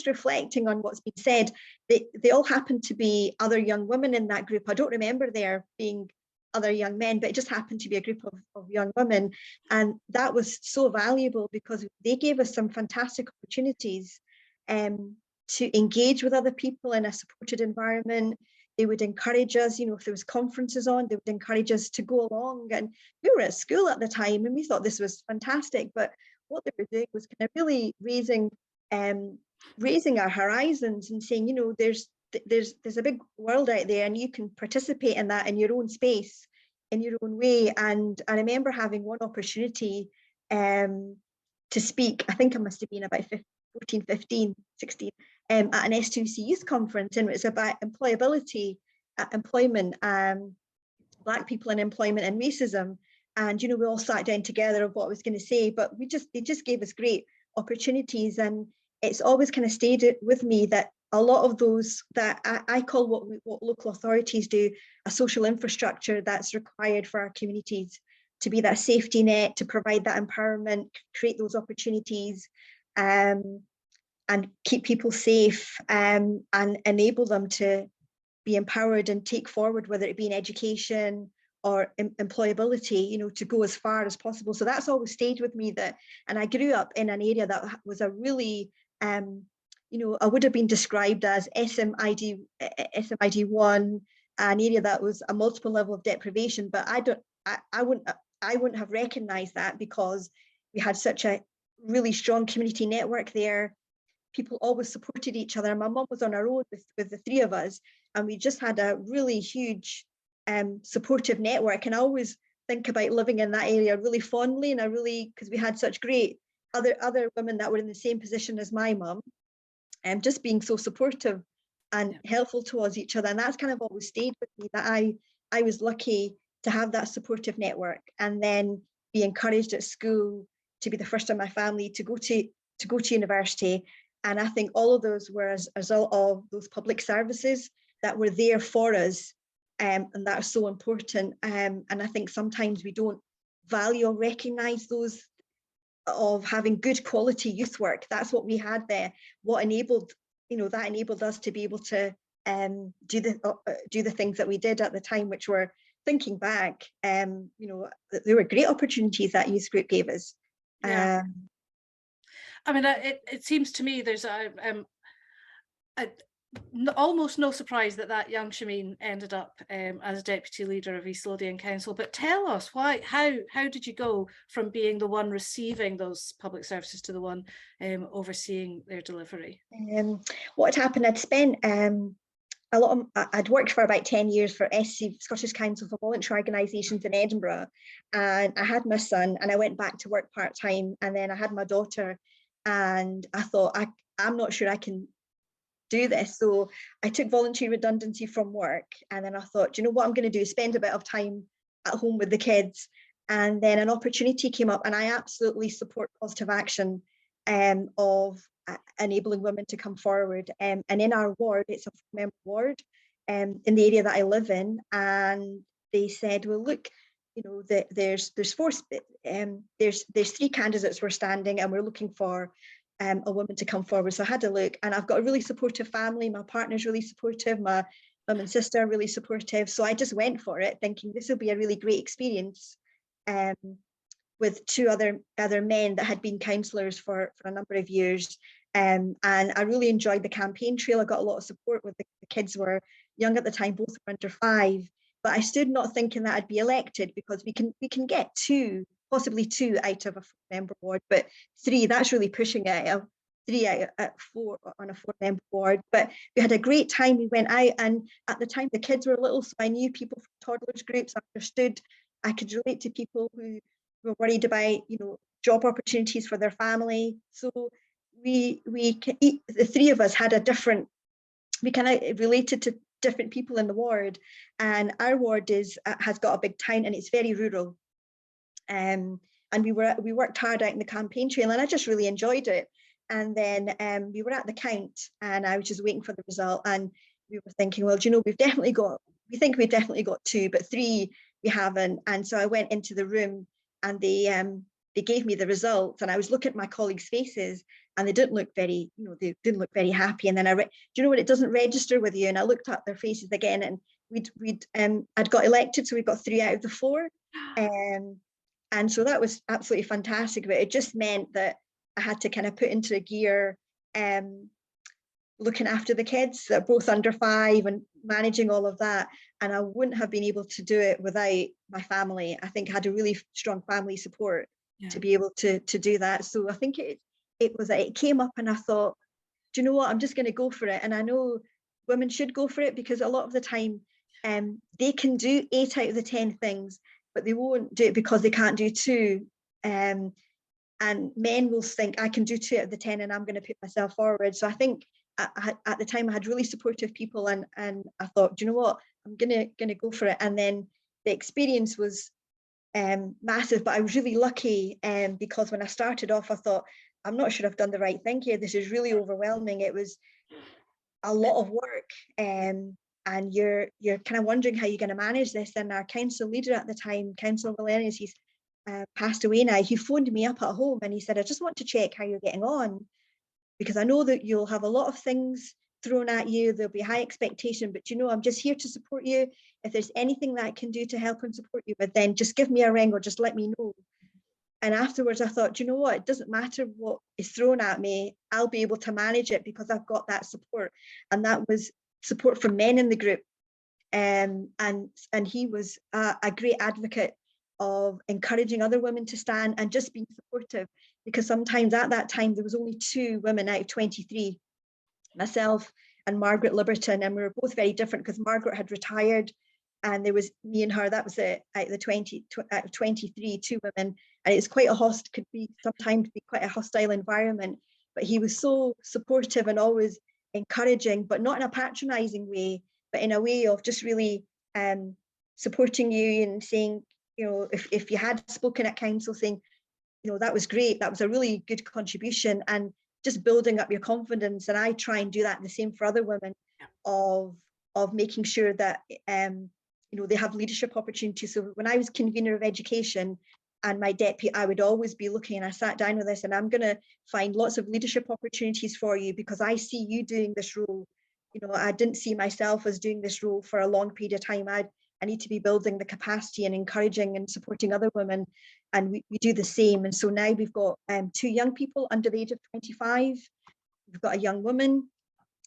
reflecting on what's been said, they all happened to be other young women in that group. I don't remember there being other young men, but it just happened to be a group of young women. And that was so valuable because they gave us some fantastic opportunities to engage with other people in a supported environment. They would encourage us, if there was conferences on, they would encourage us to go along. And we were at school at the time and we thought this was fantastic, but what they were doing was kind of really raising our horizons and saying, there's a big world out there and you can participate in that in your own space, in your own way. And I remember having one opportunity to speak. I think I must have been about 14, 15, 16 at an S2C youth conference, and it was about employability, employment, black people in employment and racism. And we all sat down together of what I was going to say, but they just gave us great opportunities. And it's always kind of stayed with me that a lot of those that I call what local authorities do, a social infrastructure that's required for our communities to be that safety net, to provide that empowerment, create those opportunities, and keep people safe, and enable them to be empowered and take forward, whether it be in education or employability, to go as far as possible. So that's always stayed with me. And I grew up in an area that was a really, I would have been described as SMID 1, an area that was a multiple level of deprivation, but I wouldn't have recognized that because we had such a really strong community network there. People always supported each other. My mum was on her own with the three of us, and we just had a really huge supportive network. And I always think about living in that area really fondly, and because we had such great other women that were in the same position as my mum, and just being so supportive and helpful towards each other. And that's kind of always stayed with me, that I I was lucky to have that supportive network, and then be encouraged at school to be the first in my family to go to university. And I think all of those were as a result of those public services that were there for us, and that is so important. And I think sometimes we don't value or recognise those, of having good quality youth work. That's what we had there. What enabled, that enabled us to be able to do the things that we did at the time, which were, thinking back, there were great opportunities that youth group gave us. Yeah. I mean, it seems to me there's almost no surprise that young Shamin ended up as deputy leader of East Lothian Council. But tell us how did you go from being the one receiving those public services to the one overseeing their delivery? What had happened, I'd spent I'd worked for about 10 years for Scottish Council for Voluntary Organisations in Edinburgh, and I had my son, and I went back to work part-time, and then I had my daughter, and I thought, I'm not sure I can do this. So I took voluntary redundancy from work, and then I thought, you know what I'm going to do, spend a bit of time at home with the kids. And then an opportunity came up, and I absolutely support positive action of enabling women to come forward. And in our ward, it's a 4-member ward in the area that I live in, and they said, well, look, there's 3 candidates were standing, and we're looking for a woman to come forward. So I had a look, and I've got a really supportive family. My partner's really supportive, my mum and sister are really supportive. So I just went for it, thinking this will be a really great experience, with 2 other men that had been councillors for a number of years. And I really enjoyed the campaign trail. I got a lot of support with the kids were young at the time, both were under 5. But I stood not thinking that I'd be elected, because we can get 2, possibly 2 out of a 4-member ward, but 3, that's really pushing it. 3 out of 4 on a 4-member ward. But we had a great time. We went out, and at the time the kids were little, so I knew people from toddlers groups. I understood, I could relate to people who were worried about job opportunities for their family. So the 3 of us had we kind of related to different people in the ward. And our ward has got a big town, and it's very rural. And we worked hard out in the campaign trail, and I just really enjoyed it. And then we were at the count, and I was just waiting for the result, and we were thinking, well, we think we've definitely got 2, but 3 we haven't. And so I went into the room, and they gave me the results, and I was looking at my colleagues' faces, and they didn't look very, they didn't look very happy. And then do you know what, it doesn't register with you. And I looked at their faces again, and I'd got elected, so we got 3 out of the 4. And so that was absolutely fantastic. But it just meant that I had to kind of put into gear looking after the kids that are both under 5 and managing all of that. And I wouldn't have been able to do it without my family. I think I had a really strong family support to be able to do that. So I think it came up, and I thought, do you know what, I'm just going to go for it. And I know women should go for it, because a lot of the time they can do 8 out of the 10 things, but they won't do it because they can't do 2. And men will think, I can do 2 out of the 10, and I'm going to put myself forward. So I think at the time I had really supportive people, and I thought, do you know what, I'm gonna go for it. And then the experience was massive, but I was really lucky, because when I started off, I thought, I'm not sure I've done the right thing here. This is really overwhelming. It was a lot of work, and you're kind of wondering how you're going to manage this. And our council leader at the time, Councillor Valerius, he's passed away now. He phoned me up at home, and he said, I just want to check how you're getting on, because I know that you'll have a lot of things thrown at you. There'll be high expectation, but I'm just here to support you. If there's anything that I can do to help and support you, but then just give me a ring or just let me know. And afterwards I thought, you know what, it doesn't matter what is thrown at me, I'll be able to manage it, because I've got that support. And that was support from men in the group. And he was a great advocate of encouraging other women to stand and just being supportive, because sometimes at that time there was only 2 women out of 23, myself and Margaret Liberton, and we were both very different, because Margaret had retired, and there was me and her. That was it, out of 23, 2 women, and it's quite could sometimes be quite a hostile environment. But he was so supportive and always encouraging, but not in a patronising way, but in a way of just really supporting you and saying, you know, if you had spoken at council, saying, you know, that was great, that was a really good contribution, and just building up your confidence. And I try and do that the same for other women, of making sure that you know, they have leadership opportunities. So when I was convener of education and my deputy, I would always be looking, and I sat down with this, and I'm going to find lots of leadership opportunities for you, because I see you doing this role. You know, I didn't see myself as doing this role for a long period of time. I need to be building the capacity and encouraging and supporting other women, and we do the same. And so now we've got 2 young people under the age of 25. We've got a young woman,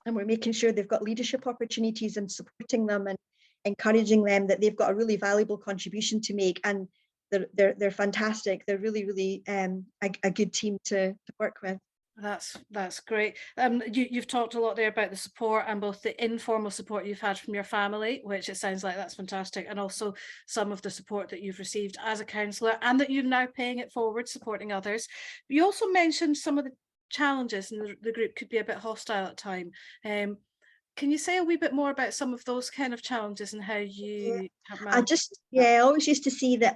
and we're making sure they've got leadership opportunities and supporting them and encouraging them that they've got a really valuable contribution to make. And they're fantastic. They're really a good team to work with. That's great. You've talked a lot there about the support, and both the informal support you've had from your family, which it sounds like that's fantastic, and also some of the support that you've received as a councillor, and that you're now paying it forward, supporting others. You also mentioned some of the challenges, and the group could be a bit hostile at time. Can you say a wee bit more about some of those kind of challenges and how you have managed? I always used to see that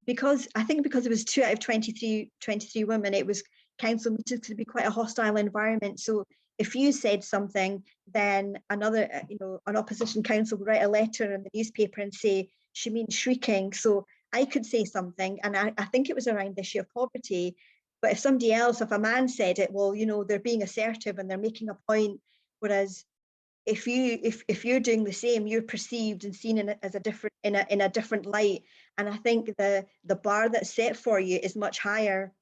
because it was 2 out of 23 women, it was council meetings could be quite a hostile environment. So if you said something, then another, you know, an opposition council would write a letter in the newspaper and say, Shamin shrieking. So I could say something, and I think it was around the issue of poverty. But if somebody else, if a man said it, well, you know, they're being assertive and they're making a point. Whereas if you're doing the same, you're perceived and seen as a different in a different light. And I think the bar that's set for you is much higher.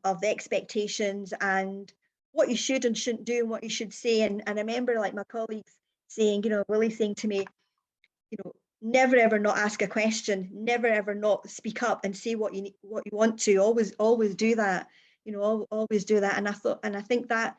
Of the expectations and what you should and shouldn't do and what you should say. And I remember, like, my colleagues saying, you know, Willie saying to me, you know, never ever not ask a question, never ever not speak up and say what you want to. Always do that, you know, always do that. And I think that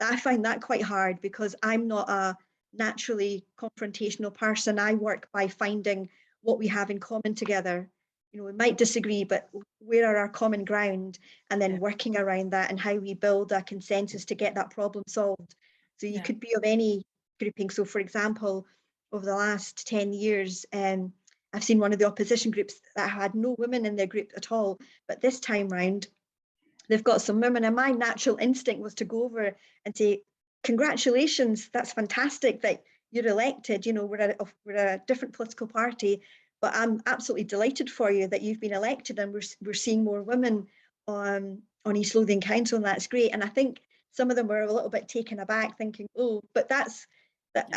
I find that quite hard, because I'm not a naturally confrontational person. I work by finding what we have in common together. You know, we might disagree, but where are our common ground, and then working around that and how we build a consensus to get that problem solved. So you could be of any grouping. So for example, over the last 10 years, I've seen one of the opposition groups that had no women in their group at all, but this time round, they've got some women, and my natural instinct was to go over and say, congratulations, that's fantastic that you're elected. You know, we're a different political party, but I'm absolutely delighted for you that you've been elected, and we're seeing more women on East Lothian Council, and that's great. And I think some of them were a little bit taken aback, thinking, oh, but that's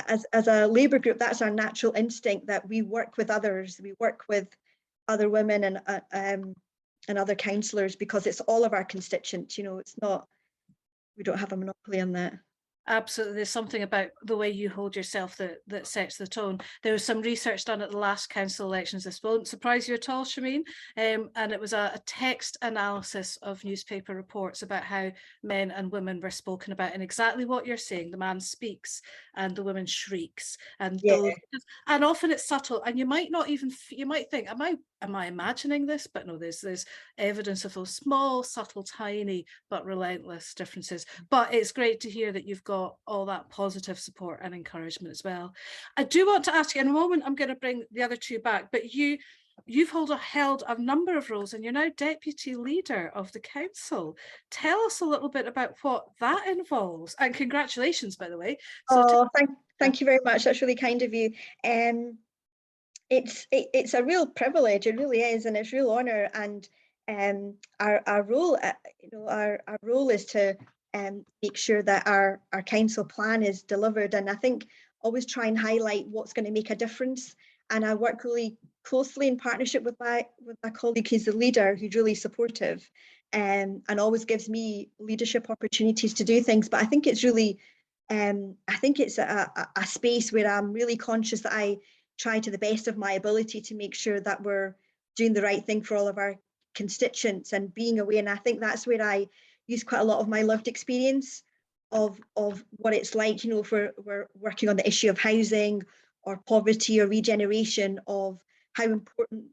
as a Labour group, that's our natural instinct, that we work with others, we work with other women and other councillors, because it's all of our constituents. You know, it's not, we don't have a monopoly on that. Absolutely. There's something about the way you hold yourself that sets the tone. There was some research done at the last council elections. This won't surprise you at all, Shamin. And it was a text analysis of newspaper reports about how men and women were spoken about, and exactly what you're saying. The man speaks and the woman shrieks, and and often it's subtle, and you might not even, you might think, am I imagining this? But no, there's evidence of those small, subtle, tiny but relentless differences. But it's great to hear that you've got all that positive support and encouragement as well. I do want to ask you in a moment, I'm going to bring the other 2 back, but you've held a number of roles, and you're now deputy leader of the council. Tell us a little bit about what that involves, and congratulations, by the way. So thank you very much. That's really kind of you. It's a real privilege, it really is, and it's a real honour. And our role, our role is to make sure that our council plan is delivered, and I think always try and highlight what's going to make a difference. And I work really closely in partnership with my colleague who's the leader, who's really supportive, and always gives me leadership opportunities to do things. But I think it's really, I think it's a space where I'm really conscious that I try to the best of my ability to make sure that we're doing the right thing for all of our constituents and being aware. And I think that's where I use quite a lot of my lived experience of what it's like, you know, if we're working on the issue of housing or poverty or regeneration, of how important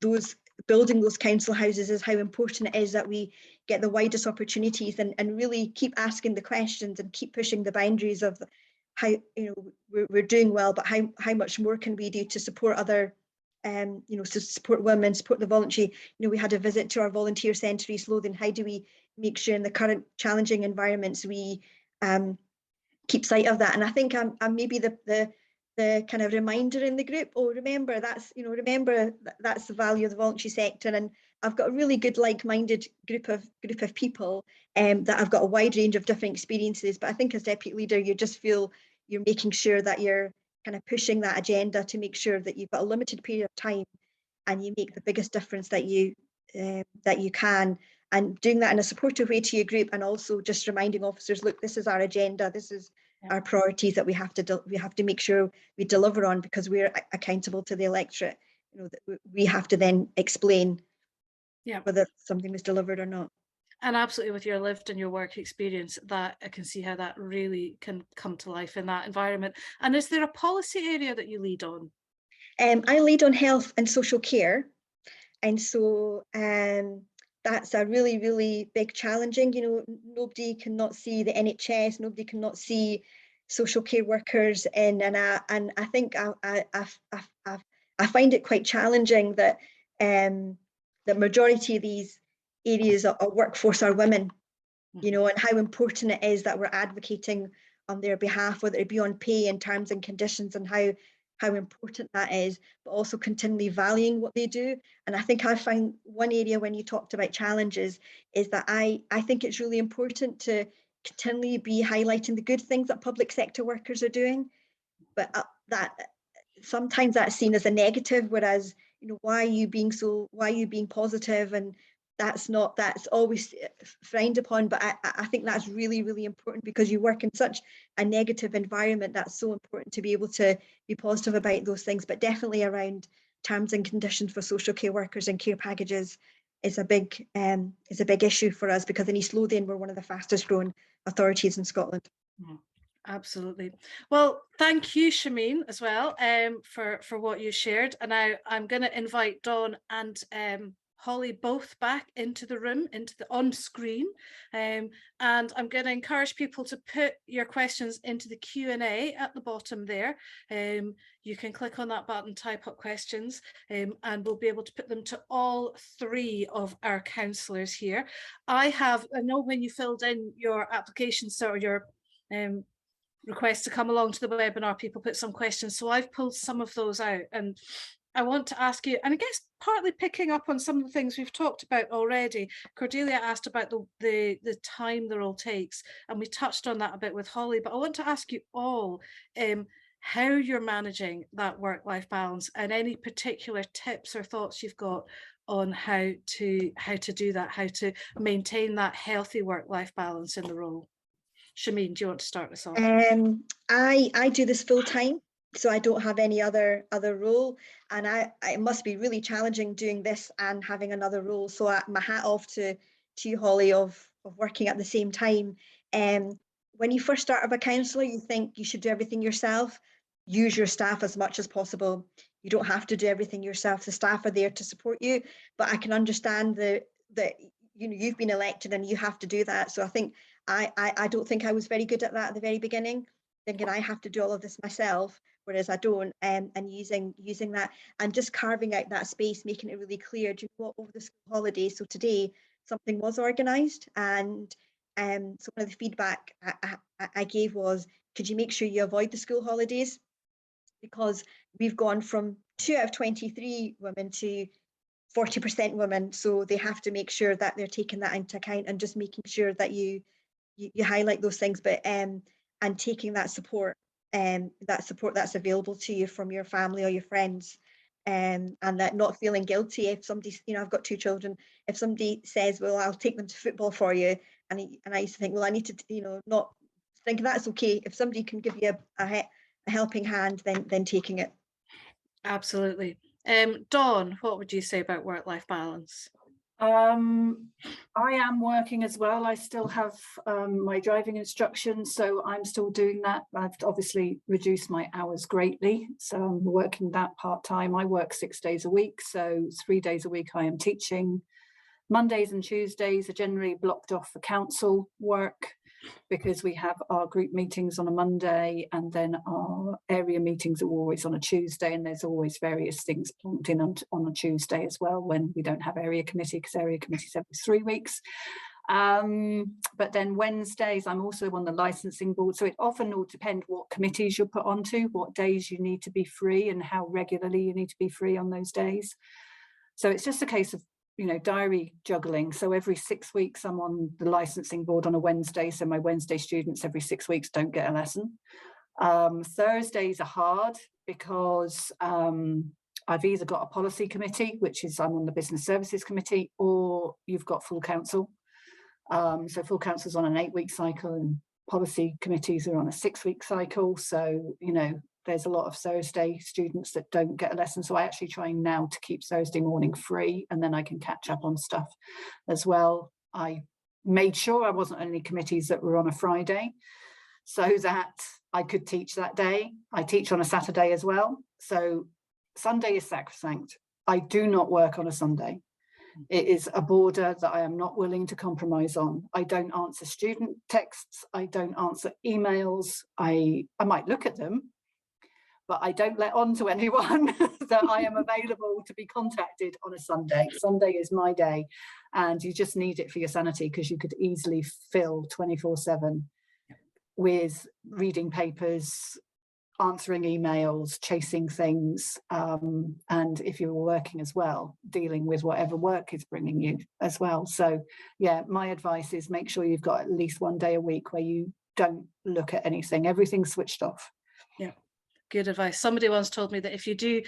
those building those council houses is, how important it is that we get the widest opportunities, and really keep asking the questions and keep pushing the boundaries of how, you know, we're doing well, but how much more can we do to support other, you know, to support women, support the voluntary. You know, we had a visit to our volunteer centre East Lothian. How do we make sure in the current challenging environments we keep sight of that? And I think I'm maybe the kind of reminder in the group. Oh, remember that's, you know, remember that's the value of the voluntary sector. And I've got a really good like-minded group of people that I've got a wide range of different experiences. But I think as deputy leader, you just feel you're making sure that you're kind of pushing that agenda to make sure that you've got a limited period of time and you make the biggest difference that you can, and doing that in a supportive way to your group, and also just reminding officers, look, this is our agenda, this is our priorities that we have to make sure we deliver on, because we're accountable to the electorate. You know, that we have to then explain whether something was delivered or not. And absolutely, with your lived and your work experience, that I can see how that really can come to life in that environment. And is there a policy area that you lead on? I lead on health and social care, and so that's a really, really big challenging. You know, nobody cannot see the NHS, nobody cannot see social care workers, and I think I find it quite challenging that the majority of these areas of workforce are women, you know, and how important it is that we're advocating on their behalf, whether it be on pay and terms and conditions, and how important that is, but also continually valuing what they do. And I think I find one area when you talked about challenges is that I think it's really important to continually be highlighting the good things that public sector workers are doing, but that sometimes that's seen as a negative, whereas, you know, why are you being positive? And that's always frowned upon, but I think that's really, really important, because you work in such a negative environment. That's so important to be able to be positive about those things, but definitely around terms and conditions for social care workers and care packages is a big issue for us, because in East Lothian we're one of the fastest growing authorities in Scotland. Absolutely. Well, thank you, Shamin, as well, for what you shared. And now I'm going to invite Dawn and Holly both back into the room, on screen, and I'm going to encourage people to put your questions into the Q&A at the bottom there. You can click on that button, type up questions, and we'll be able to put them to all three of our councillors here. I know when you filled in your application, or your request to come along to the webinar, people put some questions, so I've pulled some of those out, and I want to ask you, and I guess partly picking up on some of the things we've talked about already. Cordelia asked about the time the role takes, and we touched on that a bit with Holly, but I want to ask you all how you're managing that work-life balance, and any particular tips or thoughts you've got on how to do that, how to maintain that healthy work-life balance in the role. Shamin, do you want to start us off? I do this full time, so I don't have any other role, and it must be really challenging doing this and having another role. So my hat off to you, Holly, of working at the same time. When you first start as a councillor, you think you should do everything yourself. Use your staff as much as possible. You don't have to do everything yourself. The staff are there to support you, but I can understand that you know, you've been elected and you have to do that. So I think I don't think I was very good at that at the very beginning, thinking I have to do all of this myself, whereas I don't, and using that and just carving out that space, making it really clear, do you know what, over the school holidays, so today something was organised, and so one of the feedback I gave was, could you make sure you avoid the school holidays, because we've gone from 2 out of 23 women to 40% women, so they have to make sure that they're taking that into account, and just making sure that you highlight those things, but and taking that support that's available to you from your family or your friends, and that not feeling guilty if somebody, you know, I've got 2 children, if somebody says, well, I'll take them to football for you, and I used to think, well, I need to, you know, not think that's okay. If somebody can give you a helping hand, then taking it. Absolutely. Dawn, what would you say about work-life balance? I am working as well. I still have my driving instruction, so I'm still doing that. I've obviously reduced my hours greatly, so I'm working that part-time. I work 6 days a week, so 3 days a week I am teaching. Mondays and Tuesdays are generally blocked off for council work. because we have our group meetings on a Monday, and then our area meetings are always on a Tuesday, and there's always various things plunked in on a Tuesday as well when we don't have area committee, because area committee is every 3 weeks. But then Wednesdays, I'm also on the licensing board, so it often will depend what committees you're put onto, what days you need to be free and how regularly you need to be free on those days. So it's just a case of, you know, diary juggling. So every 6 weeks I'm on the licensing board on a Wednesday, so my Wednesday students every 6 weeks don't get a lesson. Thursdays are hard because I've either got a policy committee, which is I'm on the business services committee, or you've got full council. So full council is on an 8-week cycle and policy committees are on a 6-week cycle. So, you know, there's a lot of Thursday students that don't get a lesson. So I actually try now to keep Thursday morning free, and then I can catch up on stuff as well. I made sure I wasn't on any committees that were on a Friday so that I could teach that day. I teach on a Saturday as well. So Sunday is sacrosanct. I do not work on a Sunday. It is a border that I am not willing to compromise on. I don't answer student texts. I don't answer emails. I might look at them, but I don't let on to anyone that I am available to be contacted on a Sunday. Sunday is my day, and you just need it for your sanity, because you could easily fill 24/7 with reading papers, answering emails, chasing things, and if you're working as well, dealing with whatever work is bringing you as well. So yeah, my advice is make sure you've got at least 1 day a week where you don't look at anything, everything's switched off. Yeah, good advice. Somebody once told me that if you do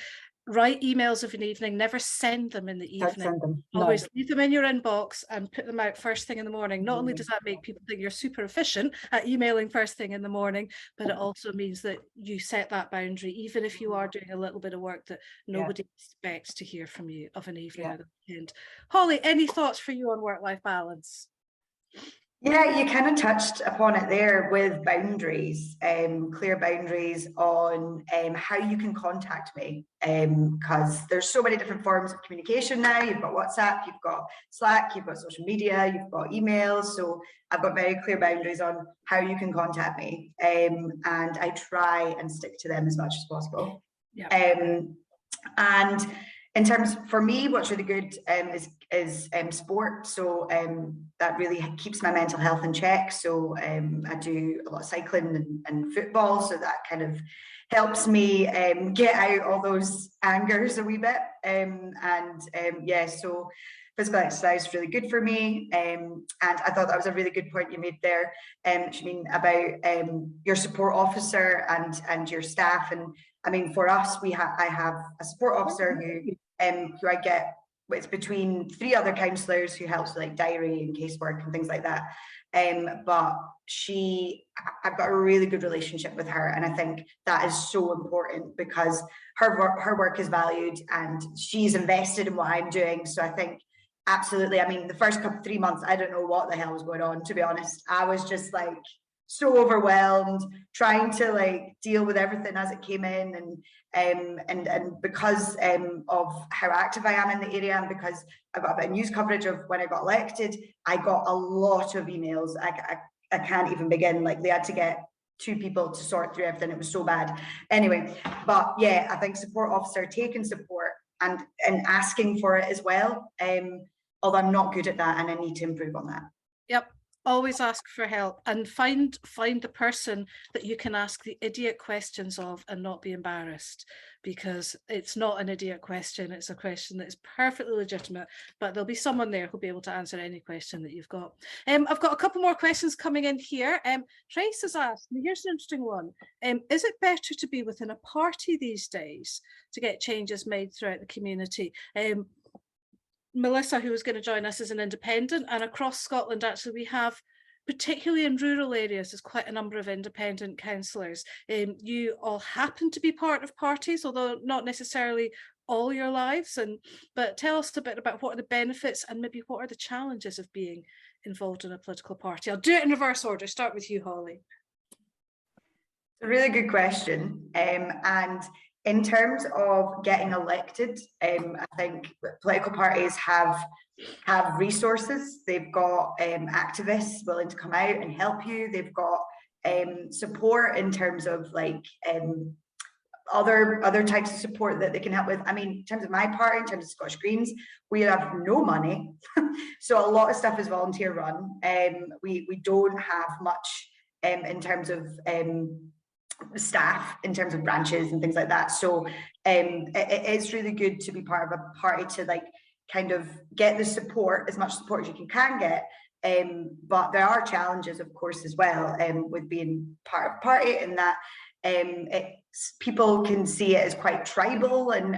write emails of an evening, never send them in the evening. Don't send them. No. Always leave them in your inbox and put them out first thing in the morning. Not only does that make people think you're super efficient at emailing first thing in the morning, but it also means that you set that boundary, even if you are doing a little bit of work that nobody expects to hear from you of an evening or the weekend. Holly, any thoughts for you on work-life balance? Yeah, you kind of touched upon it there with boundaries, clear boundaries on how you can contact me, because there's so many different forms of communication now. You've got WhatsApp, you've got Slack, you've got social media, you've got emails. So I've got very clear boundaries on how you can contact me, and I try and stick to them as much as possible. Yeah. And in terms, for me, what's really good is sport. So that really keeps my mental health in check. So I do a lot of cycling and football. So that kind of helps me get out all those angers a wee bit. Yeah, so physical exercise is really good for me. And I thought that was a really good point you made there, Shamin, about your support officer and your staff. And I mean, for us, I have a support officer who I get, it's between 3 other councillors who helps with like diary and casework and things like that. But I've got a really good relationship with her, and I think that is so important because her work is valued and she's invested in what I'm doing. So I think absolutely, I mean, the first 3 months, I don't know what the hell was going on, to be honest. I was just like so overwhelmed, trying to like deal with everything as it came in, and because of how active I am in the area, and because I got a bit of news coverage of when I got elected, I got a lot of emails. I can't even begin. Like, they had to get 2 people to sort through everything. It was so bad. Anyway, but yeah, I think support officer, taking support and asking for it as well. Although I'm not good at that, and I need to improve on that. Yep. Always ask for help, and find the person that you can ask the idiot questions of and not be embarrassed, because it's not an idiot question. It's a question that is perfectly legitimate, but there'll be someone there who'll be able to answer any question that you've got. I've got a couple more questions coming in here. Trace has asked, and here's an interesting one. Is it better to be within a party these days to get changes made throughout the community? Melissa, who was going to join us, is an independent, and across Scotland, actually, we have, particularly in rural areas, there's quite a number of independent councillors. You all happen to be part of parties, although not necessarily all your lives. But tell us a bit about what are the benefits and maybe what are the challenges of being involved in a political party. I'll do it in reverse order. Start with you, Holly. A really good question. And In terms of getting elected, I think political parties have resources. They've got activists willing to come out and help you. They've got support in terms of like other types of support that they can help with. I mean, in terms of my party, in terms of Scottish Greens, we have no money. So a lot of stuff is volunteer run. We don't have much in terms of staff, in terms of branches and things like that. So it's really good to be part of a party to like kind of get the support, as much support as you can get. But there are challenges, of course, as well, with being part of a party, in that people can see it as quite tribal, and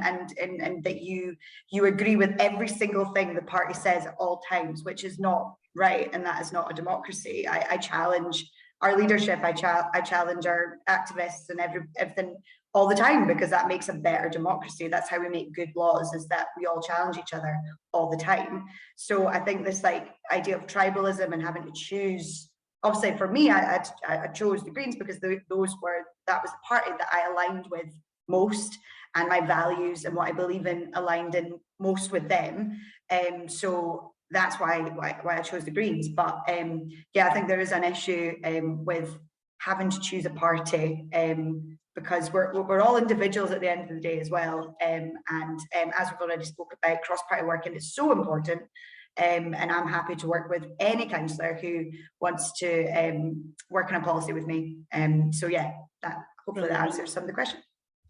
that you agree with every single thing the party says at all times, which is not right, and that is not a democracy. I challenge our leadership, I challenge our activists and everything all the time, because that makes a better democracy. That's how we make good laws, is that we all challenge each other all the time. So I think this like idea of tribalism and having to choose, obviously for me, I chose the Greens because that was the party that I aligned with most, and my values and what I believe in aligned in most with them. So that's why I chose the Greens. But yeah, I think there is an issue with having to choose a party, because we're all individuals at the end of the day as well. And as we've already spoken about, cross-party working is so important. And I'm happy to work with any councillor who wants to work on a policy with me. So yeah, hopefully that answers some of the questions.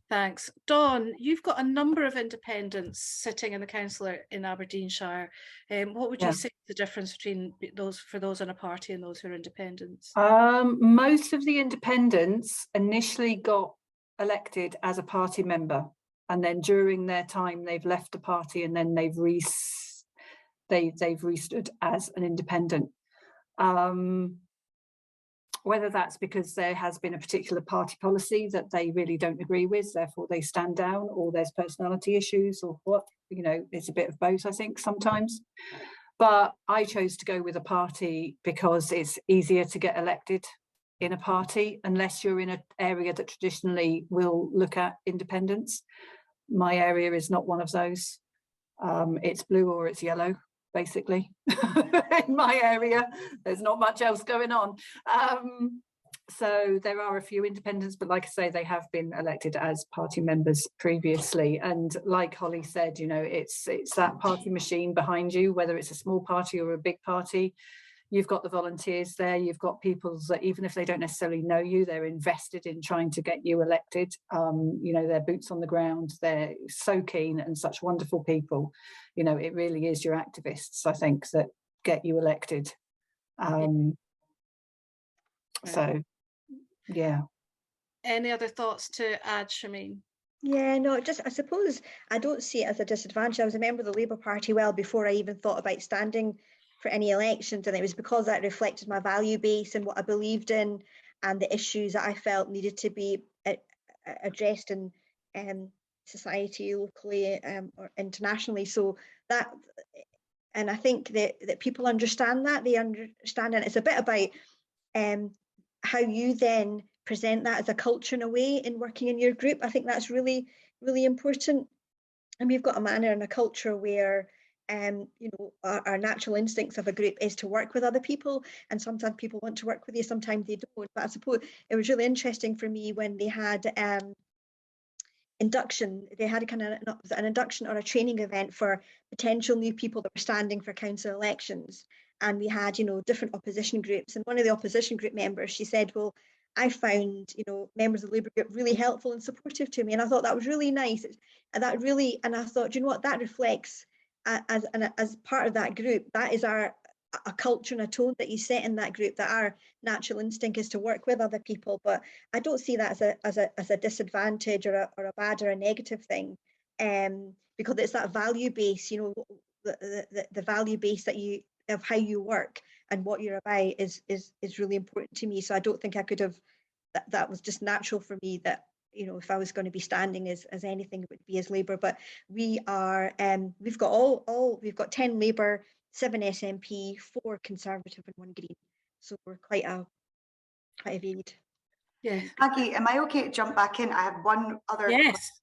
Thanks. Dawn, you've got a number of independents sitting in the council in Aberdeenshire. What would you say is the difference between those in a party and those who are independents? Most of the independents initially got elected as a party member, and then during their time they've left the party, and then they've restood as an independent. Whether that's because there has been a particular party policy that they really don't agree with, therefore they stand down, or there's personality issues, or what, you know, it's a bit of both, I think, sometimes. But I chose to go with a party because it's easier to get elected in a party, unless you're in an area that traditionally will look at independence. My area is not one of those. It's blue or it's yellow, basically. In my area, there's not much else going on. So there are a few independents, but like I say, they have been elected as party members previously. And like Holly said, you know, it's that party machine behind you, whether it's a small party or a big party. You've got the volunteers there, you've got people that even if they don't necessarily know you, they're invested in trying to get you elected. You know, they're boots on the ground, they're so keen, and such wonderful people. You know, it really is your activists, I think, that get you elected. So, yeah. Any other thoughts to add, Shamin? Yeah, no, I suppose I don't see it as a disadvantage. I was a member of the Labour Party well before I even thought about standing for any elections, and it was because that reflected my value base and what I believed in, and the issues that I felt needed to be addressed in society, locally or internationally. So that, and I think that people understand that, they understand it. It's a bit about how you then present that as a culture in a way in working in your group. I think that's really, really important. And we've got a manner and a culture where you know, our natural instincts of a group is to work with other people, and sometimes people want to work with you, sometimes they don't. But I suppose it was really interesting for me when they had induction. They had a kind of an induction or a training event for potential new people that were standing for council elections, and we had, you know, different opposition groups, and one of the opposition group members, she said, well, I found, you know, members of the Labour group really helpful and supportive to me, and I thought that was really nice. And that really, and I thought, you know what, that reflects as part of that group, that is a culture and a tone that you set in that group, that our natural instinct is to work with other people. But I don't see that as a disadvantage or a bad or a negative thing, because it's that value base, you know, the value base that you of how you work and what you're about is really important to me. So I don't think I could have, that was just natural for me, that, you know, if I was going to be standing as anything, it would be as Labour. But we are, we've got we've got 10 Labour, 7 SNP, 4 Conservative and 1 Green. So we're quite a varied. Yeah. Maggie, am I okay to jump back in? I have one other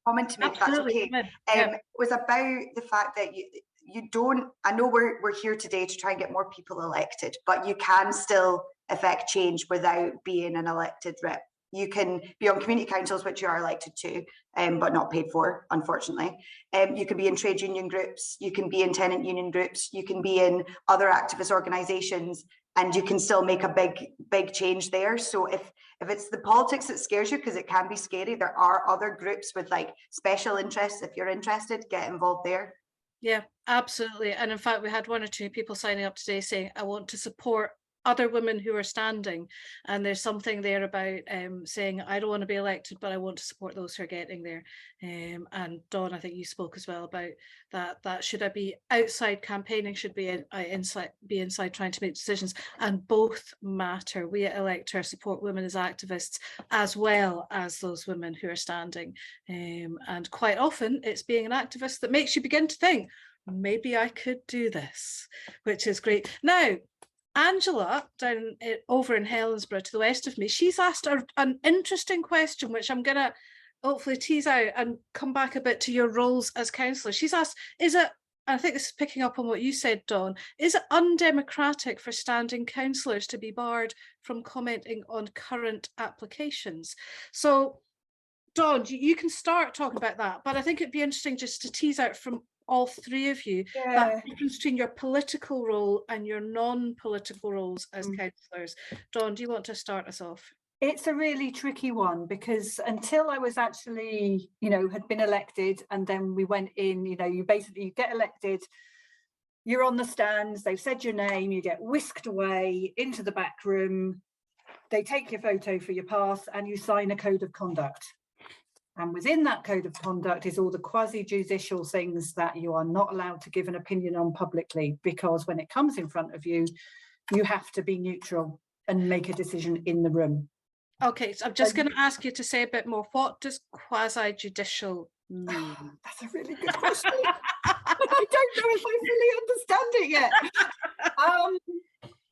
comment to make, if that's okay. It was about the fact that you don't, I know we're here today to try and get more people elected, but you can still affect change without being an elected rep. You can be on community councils, which you are elected to, but not paid for, unfortunately. You can be in trade union groups, you can be in tenant union groups, you can be in other activist organisations, and you can still make a big change there. So if it's the politics that scares you, because it can be scary, there are other groups with like special interests. If you're interested, get involved there. Yeah, absolutely. And in fact, we had 1 or 2 people signing up today saying, I want to support other women who are standing, and there's something there about saying I don't want to be elected, but I want to support those who are getting there. And Dawn, I think you spoke as well about that should I be outside campaigning, should be inside trying to make decisions, and both matter. We at Cllr support women as activists as well as those women who are standing, and quite often it's being an activist that makes you begin to think, maybe I could do this, which is great. Now, Angela, down over in Helensburgh to the west of me, she's asked an interesting question, which I'm going to hopefully tease out and come back a bit to your roles as councillor. She's asked, is it, I think this is picking up on what you said, Dawn, is it undemocratic for standing councillors to be barred from commenting on current applications? So, Dawn, you can start talking about that, but I think it'd be interesting just to tease out from all 3 of you, that difference between your political role and your non-political roles as councillors. Dawn, do you want to start us off? It's a really tricky one, because until I was actually, had been elected, and then we went in, you get elected, you're on the stands, they've said your name, you get whisked away into the back room, they take your photo for your pass, and you sign a code of conduct. And within that code of conduct is all the quasi-judicial things that you are not allowed to give an opinion on publicly, because when it comes in front of you, you have to be neutral and make a decision in the room. Okay, so I'm just going to ask you to say a bit more. What does quasi-judicial mean? That's a really good question. I don't know if I fully understand it yet.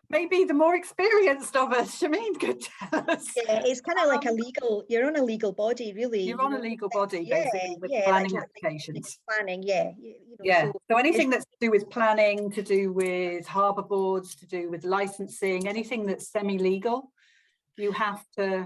Maybe the more experienced of us, Shamin could tell us. Yeah, it's kind of like a legal, you're on a legal body, really. You're on a legal body, basically, with planning applications. Planning, So anything that's to do with planning, to do with harbour boards, to do with licensing, anything that's semi-legal, you have to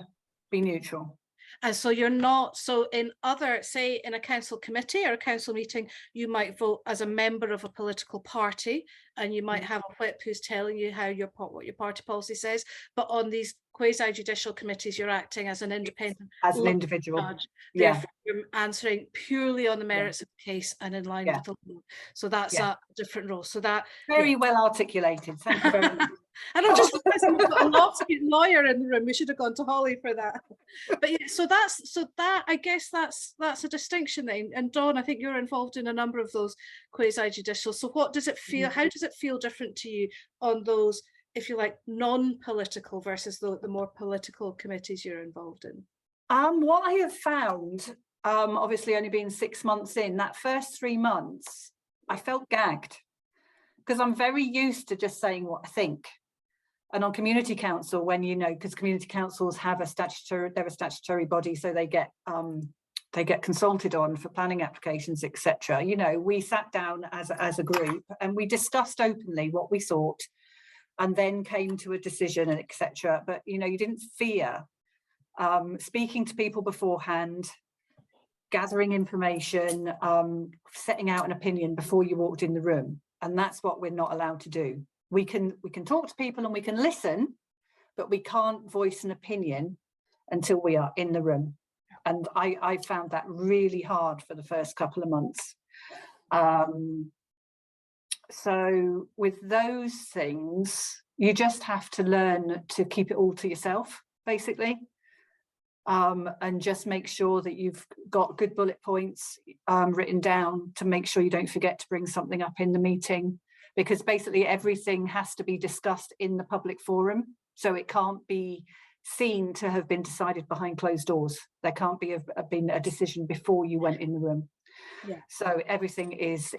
be neutral. And so you're not, so in other, say in a council committee or a council meeting, you might vote as a member of a political party, and you might have a whip who's telling you what your party policy says, but on these quasi-judicial committees, you're acting as an independent, as an individual judge. Therefore, you're answering purely on the merits of the case and in line with the law. So that's a different role. So that very well articulated. Thank you very much. I don't just realize we've got a lawyer in the room. We should have gone to Holly for that. But yeah, so that I guess that's a distinction then. And Dawn, I think you're involved in a number of those quasi-judicial. So what does it feel? How does it feel different to you on those, if you like, non-political versus the more political committees you're involved in? What I have found, obviously only being 6 months in, that first 3 months, I felt gagged, because I'm very used to just saying what I think. And on community council, when because community councils have they're a statutory body, so they get consulted on for planning applications, etc. We sat down as a group and we discussed openly what we thought, and then came to a decision, and etc. But you didn't fear speaking to people beforehand, gathering information, setting out an opinion before you walked in the room. And that's what we're not allowed to do. We can talk to people and we can listen, but we can't voice an opinion until we are in the room. And I found that really hard for the first couple of months. So with those things, you just have to learn to keep it all to yourself, basically. And just make sure that you've got good bullet points written down to make sure you don't forget to bring something up in the meeting, because basically everything has to be discussed in the public forum. So it can't be seen to have been decided behind closed doors. There can't be been a decision before you went in the room. Yeah. So everything is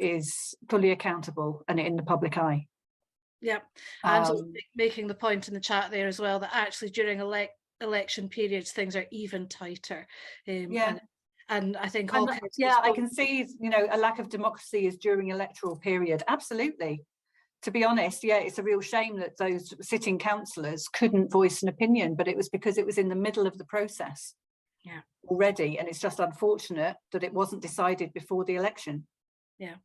fully accountable and in the public eye. Yeah, and making the point in the chat there as well that actually during election periods, things are even tighter. Yeah. And I think And all councils yeah, I don't- can see, you know, a lack of democracy is during electoral period. Absolutely. To be honest, yeah, it's a real shame that those sitting councillors couldn't voice an opinion, but it was because it was in the middle of the process already. And it's just unfortunate that it wasn't decided before the election. Yeah.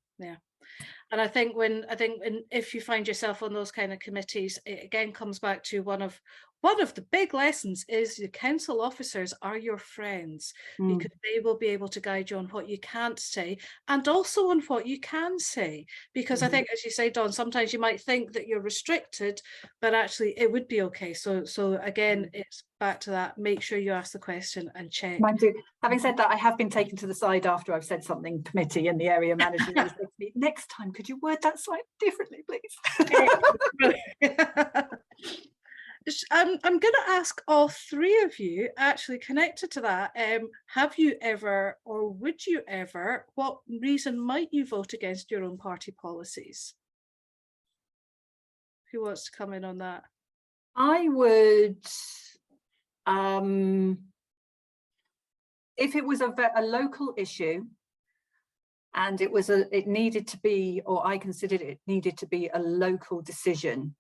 And I think if you find yourself on those kind of committees, it again comes back to one of the big lessons is the council officers are your friends, because they will be able to guide you on what you can't say and also on what you can say. Because I think, as you say, Dawn, sometimes you might think that you're restricted, but actually it would be okay. So again, it's back to that. Make sure you ask the question and check. Mind you, having said that, I have been taken to the side after I've said something committee, and the area manager has said to me, next time, could you word that slightly differently, please? I'm going to ask all three of you, actually connected to that, have you ever, or would you ever, what reason might you vote against your own party policies? Who wants to come in on that? I would, if it was a local issue and it needed to be, or I considered it needed to be a local decision,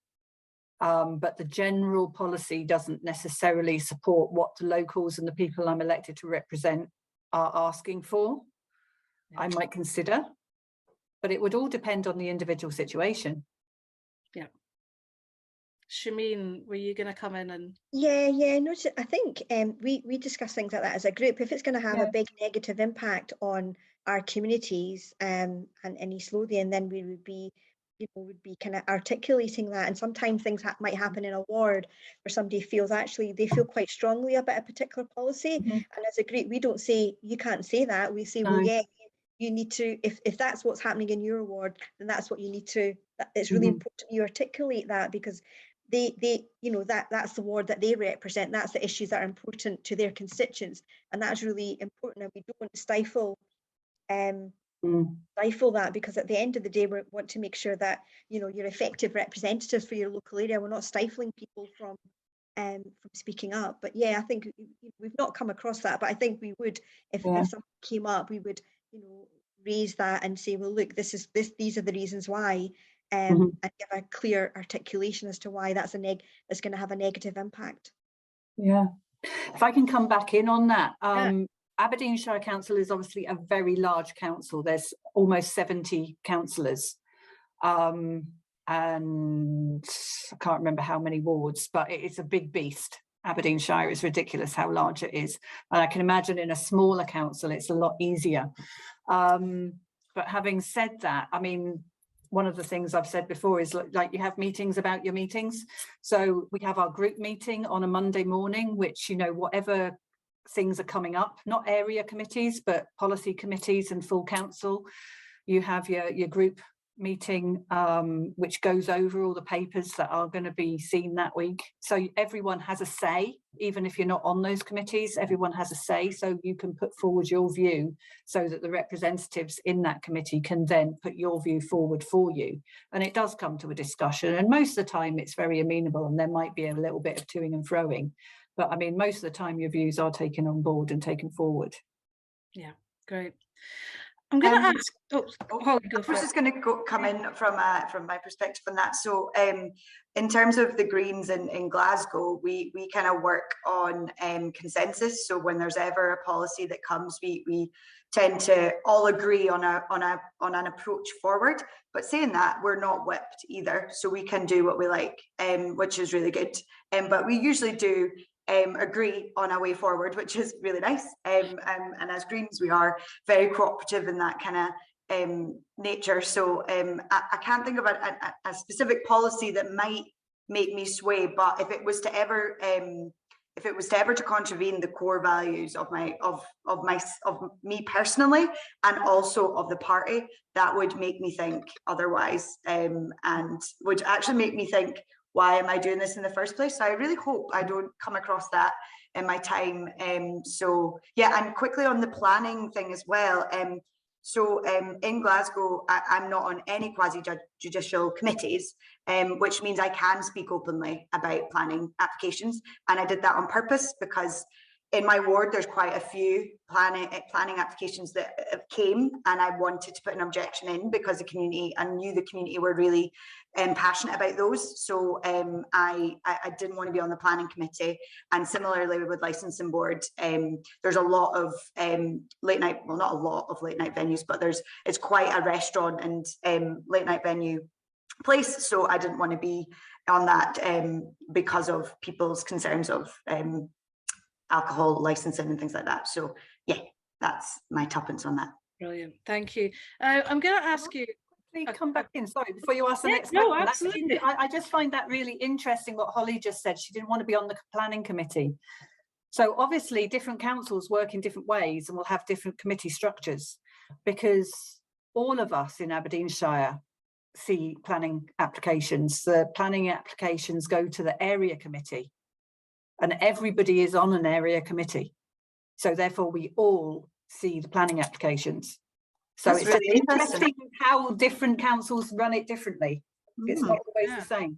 but the general policy doesn't necessarily support what the locals and the people I'm elected to represent are asking for, I might consider, but it would all depend on the individual situation. Yeah. Shamin, were you going to come in and? Yeah, no, I think we discuss things like that as a group. If it's going to have a big negative impact on our communities and in East Lothian, then we would be, would be kind of articulating that. And sometimes things might happen in a ward where somebody feels actually they feel quite strongly about a particular policy. And as a group, we don't say, you can't say that. We say, well, yeah, you need to, if that's what's happening in your ward, then that's what you need to, it's really important you articulate that, because they that's the ward that they represent, that's the issues that are important to their constituents, and that's really important. And we don't stifle that, because at the end of the day we want to make sure that you're effective representatives for your local area. We're not stifling people from speaking up. But yeah, I think we've not come across that, but I think we would, if something came up, we would raise that and say, well, look, these are the reasons why, and give a clear articulation as to why that's going to have a negative impact. Yeah. If I can come back in on that, Aberdeenshire Council is obviously a very large council. There's almost 70 councillors, and I can't remember how many wards, but it's a big beast. Aberdeenshire is ridiculous how large it is, and I can imagine in a smaller council it's a lot easier. But having said that, I mean, one of the things I've said before is like you have meetings about your meetings. So we have our group meeting on a Monday morning, which, whatever things are coming up, not area committees, but policy committees and full council, you have your group meeting, which goes over all the papers that are going to be seen that week. So everyone has a say, even if you're not on those committees, everyone has a say. So you can put forward your view so that the representatives in that committee can then put your view forward for you. And it does come to a discussion. And most of the time it's very amenable, and there might be a little bit of toing and froing. But I mean, most of the time your views are taken on board and taken forward. Yeah, great. I'm going to ask. Holly, go for it. I was just going to come in from my perspective on that. So, in terms of the Greens in Glasgow, we kind of work on consensus. So when there's ever a policy that comes, we tend to all agree on an approach forward. But saying that, we're not whipped either, so we can do what we like, which is really good. But we usually do agree on a way forward, which is really nice. And as Greens, we are very cooperative in that kind of nature. So I can't think of a specific policy that might make me sway, but if it was to ever to contravene the core values of me personally, and also of the party, that would make me think otherwise, and would actually make me think, why am I doing this in the first place? So I really hope I don't come across that in my time. So yeah, and quickly on the planning thing as well. So in Glasgow, I'm not on any quasi-judicial committees, which means I can speak openly about planning applications. And I did that on purpose because in my ward, there's quite a few planning applications that came, and I wanted to put an objection in because the community, I knew the community were really passionate about those. So I didn't want to be on the planning committee. And similarly with licensing board, there's a lot of late night, well, not a lot of late night venues, but it's quite a restaurant and late night venue place. So I didn't want to be on that because of people's concerns of alcohol licensing and things like that. So yeah, that's my tuppence on that. Brilliant, thank you. I'm going to ask you. Come back in, sorry, before you ask the next no, question. absolutely. I just find that really interesting what Holly just said. She didn't want to be on the planning committee. So obviously different councils work in different ways and will have different committee structures, because all of us in Aberdeenshire see planning applications. The planning applications go to the area committee, and everybody is on an area committee. So therefore we all see the planning applications. So it's really interesting how different councils run it differently. It's not always the same.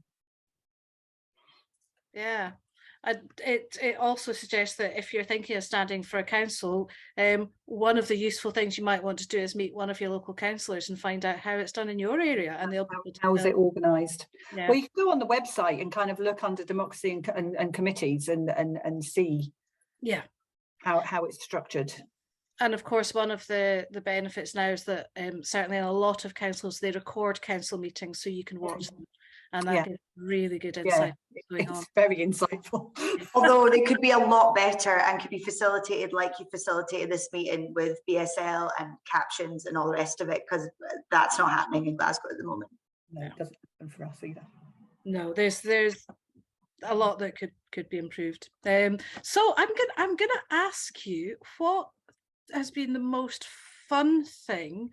Yeah, it also suggests that if you're thinking of standing for a council, one of the useful things you might want to do is meet one of your local councillors and find out how it's done in your area, and they'll how is it organised. Yeah. Well, you can go on the website and kind of look under democracy and committees and see how it's structured. And of course, one of the benefits now is that certainly in a lot of councils, they record council meetings so you can watch them. And that gives really good insight. It's very insightful. Although they could be a lot better and could be facilitated like you facilitated this meeting with BSL and captions and all the rest of it, because that's not happening in Glasgow at the moment. No, it doesn't happen for us either. No, there's a lot that could be improved. So I'm gonna ask you, what has been the most fun thing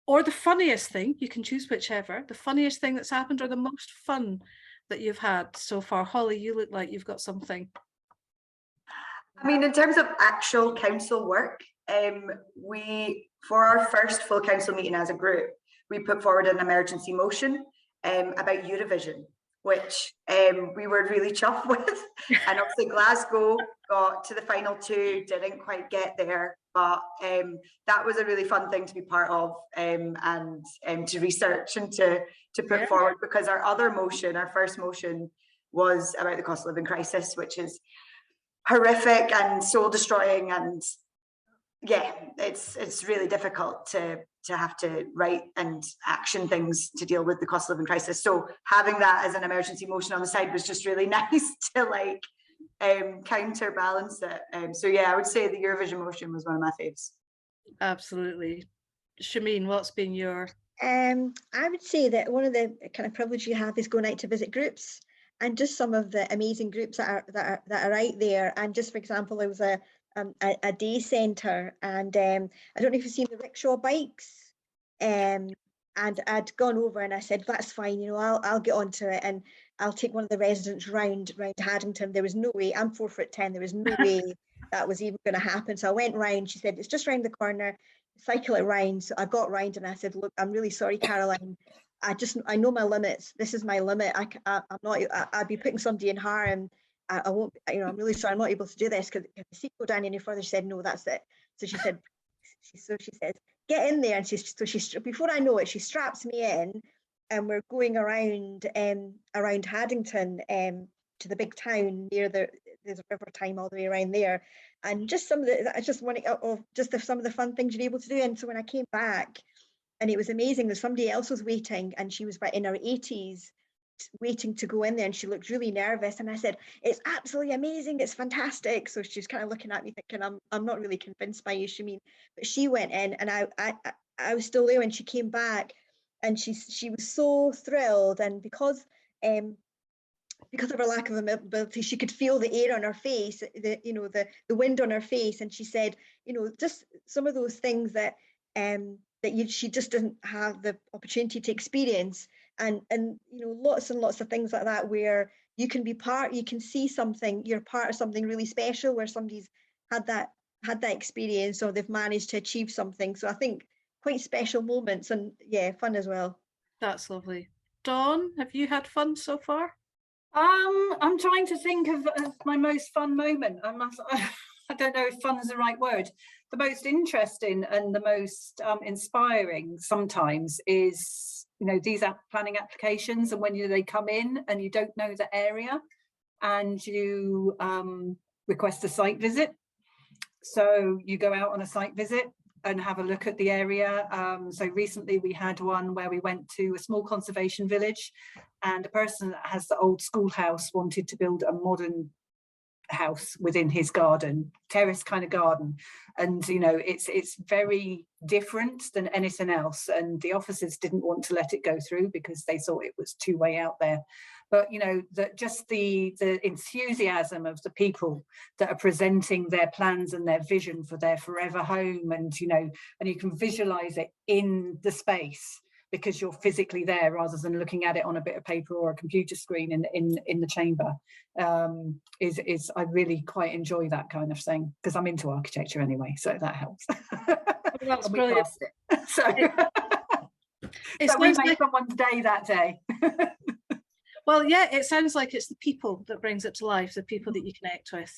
or the funniest thing, you can choose whichever, the funniest thing that's happened or the most fun that you've had so far? Holly, you look like you've got something. I mean, in terms of actual council work, for our first full council meeting as a group, we put forward an emergency motion about Eurovision, which we were really chuffed with. And obviously Glasgow got to the final two, didn't quite get there, but that was a really fun thing to be part of and to research and to put forward, because our other motion, our first motion, was about the cost of living crisis, which is horrific and soul destroying, and yeah, it's really difficult to have to write and action things to deal with the cost of living crisis. So having that as an emergency motion on the side was just really nice to like counterbalance it. So yeah, I would say the Eurovision motion was one of my faves. Absolutely. Shamin, what's been your? I would say that one of the kind of privilege you have is going out to visit groups, and just some of the amazing groups that are out there. And just for example, there was a day centre, and I don't know if you've seen the rickshaw bikes, and I'd gone over and I said, that's fine, you know, I'll get onto it and I'll take one of the residents round Haddington. There was no way, I'm 4'10", there was no way that was even going to happen. So I went round. She said, it's just round the corner, cycle it round. So I got round and I said, look, I'm really sorry, Caroline, I know my limits. This is my limit. I'd be putting somebody in harm. I won't, you know, I'm really sorry, I'm not able to do this, because if the seat go down any further. She said, no, that's it. So she said, she says, get in there. And she before I know it, she straps me in, and we're going around Haddington to the big town near there's a river time all the way around there, and just some of the fun things you're able to do. And so when I came back, and it was amazing, there's somebody else was waiting, and she was in her 80s waiting to go in there, and she looked really nervous, and I said, it's absolutely amazing, it's fantastic. So she's kind of looking at me thinking, I'm not really convinced by you, Shamin. But she went in, and I was still there when she came back, and she was so thrilled. And because of her lack of mobility, she could feel the air on her face, the wind on her face, and she said, you know, just some of those things that she just doesn't have the opportunity to experience. And you know, lots and lots of things like that, where you can see something, you're part of something really special, where somebody's had that experience, or they've managed to achieve something. So I think quite special moments, and yeah, fun as well. That's lovely. Dawn, have you had fun so far? I'm trying to think of my most fun moment. I don't know if fun is the right word. The most interesting and the most inspiring sometimes is, you know, these planning applications, and when they come in and you don't know the area and you request a site visit. So you go out on a site visit and have a look at the area. So recently we had one where we went to a small conservation village, and a person that has the old schoolhouse wanted to build a modern house within his garden, terrace kind of garden, and you know, it's very different than anything else, and the officers didn't want to let it go through because they thought it was too way out there. But you know, that just the enthusiasm of the people that are presenting their plans and their vision for their forever home, and you know, and you can visualize it in the space because you're physically there rather than looking at it on a bit of paper or a computer screen in the chamber. Is I really quite enjoy that kind of thing because I'm into architecture anyway, so that helps. That's And we brilliant. passed it. So, It so we sounds made like, someone's day that day. well, yeah, it sounds like it's the people that brings it to life, the people that you connect with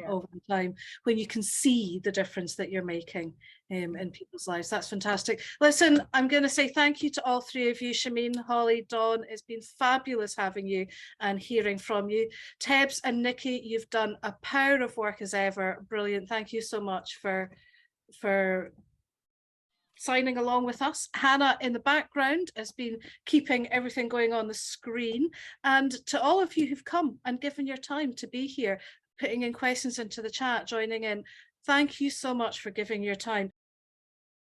over the time, when you can see the difference that you're making in people's lives. That's fantastic. Listen, I'm going to say thank you to all three of you, Shamin, Holly, Dawn. It's been fabulous having you and hearing from you. Tebs and Nikki, you've done a power of work as ever. Brilliant. Thank you so much for signing along with us. Hannah in the background has been keeping everything going on the screen. And to all of you who've come and given your time to be here, putting in questions into the chat, joining in, thank you so much for giving your time.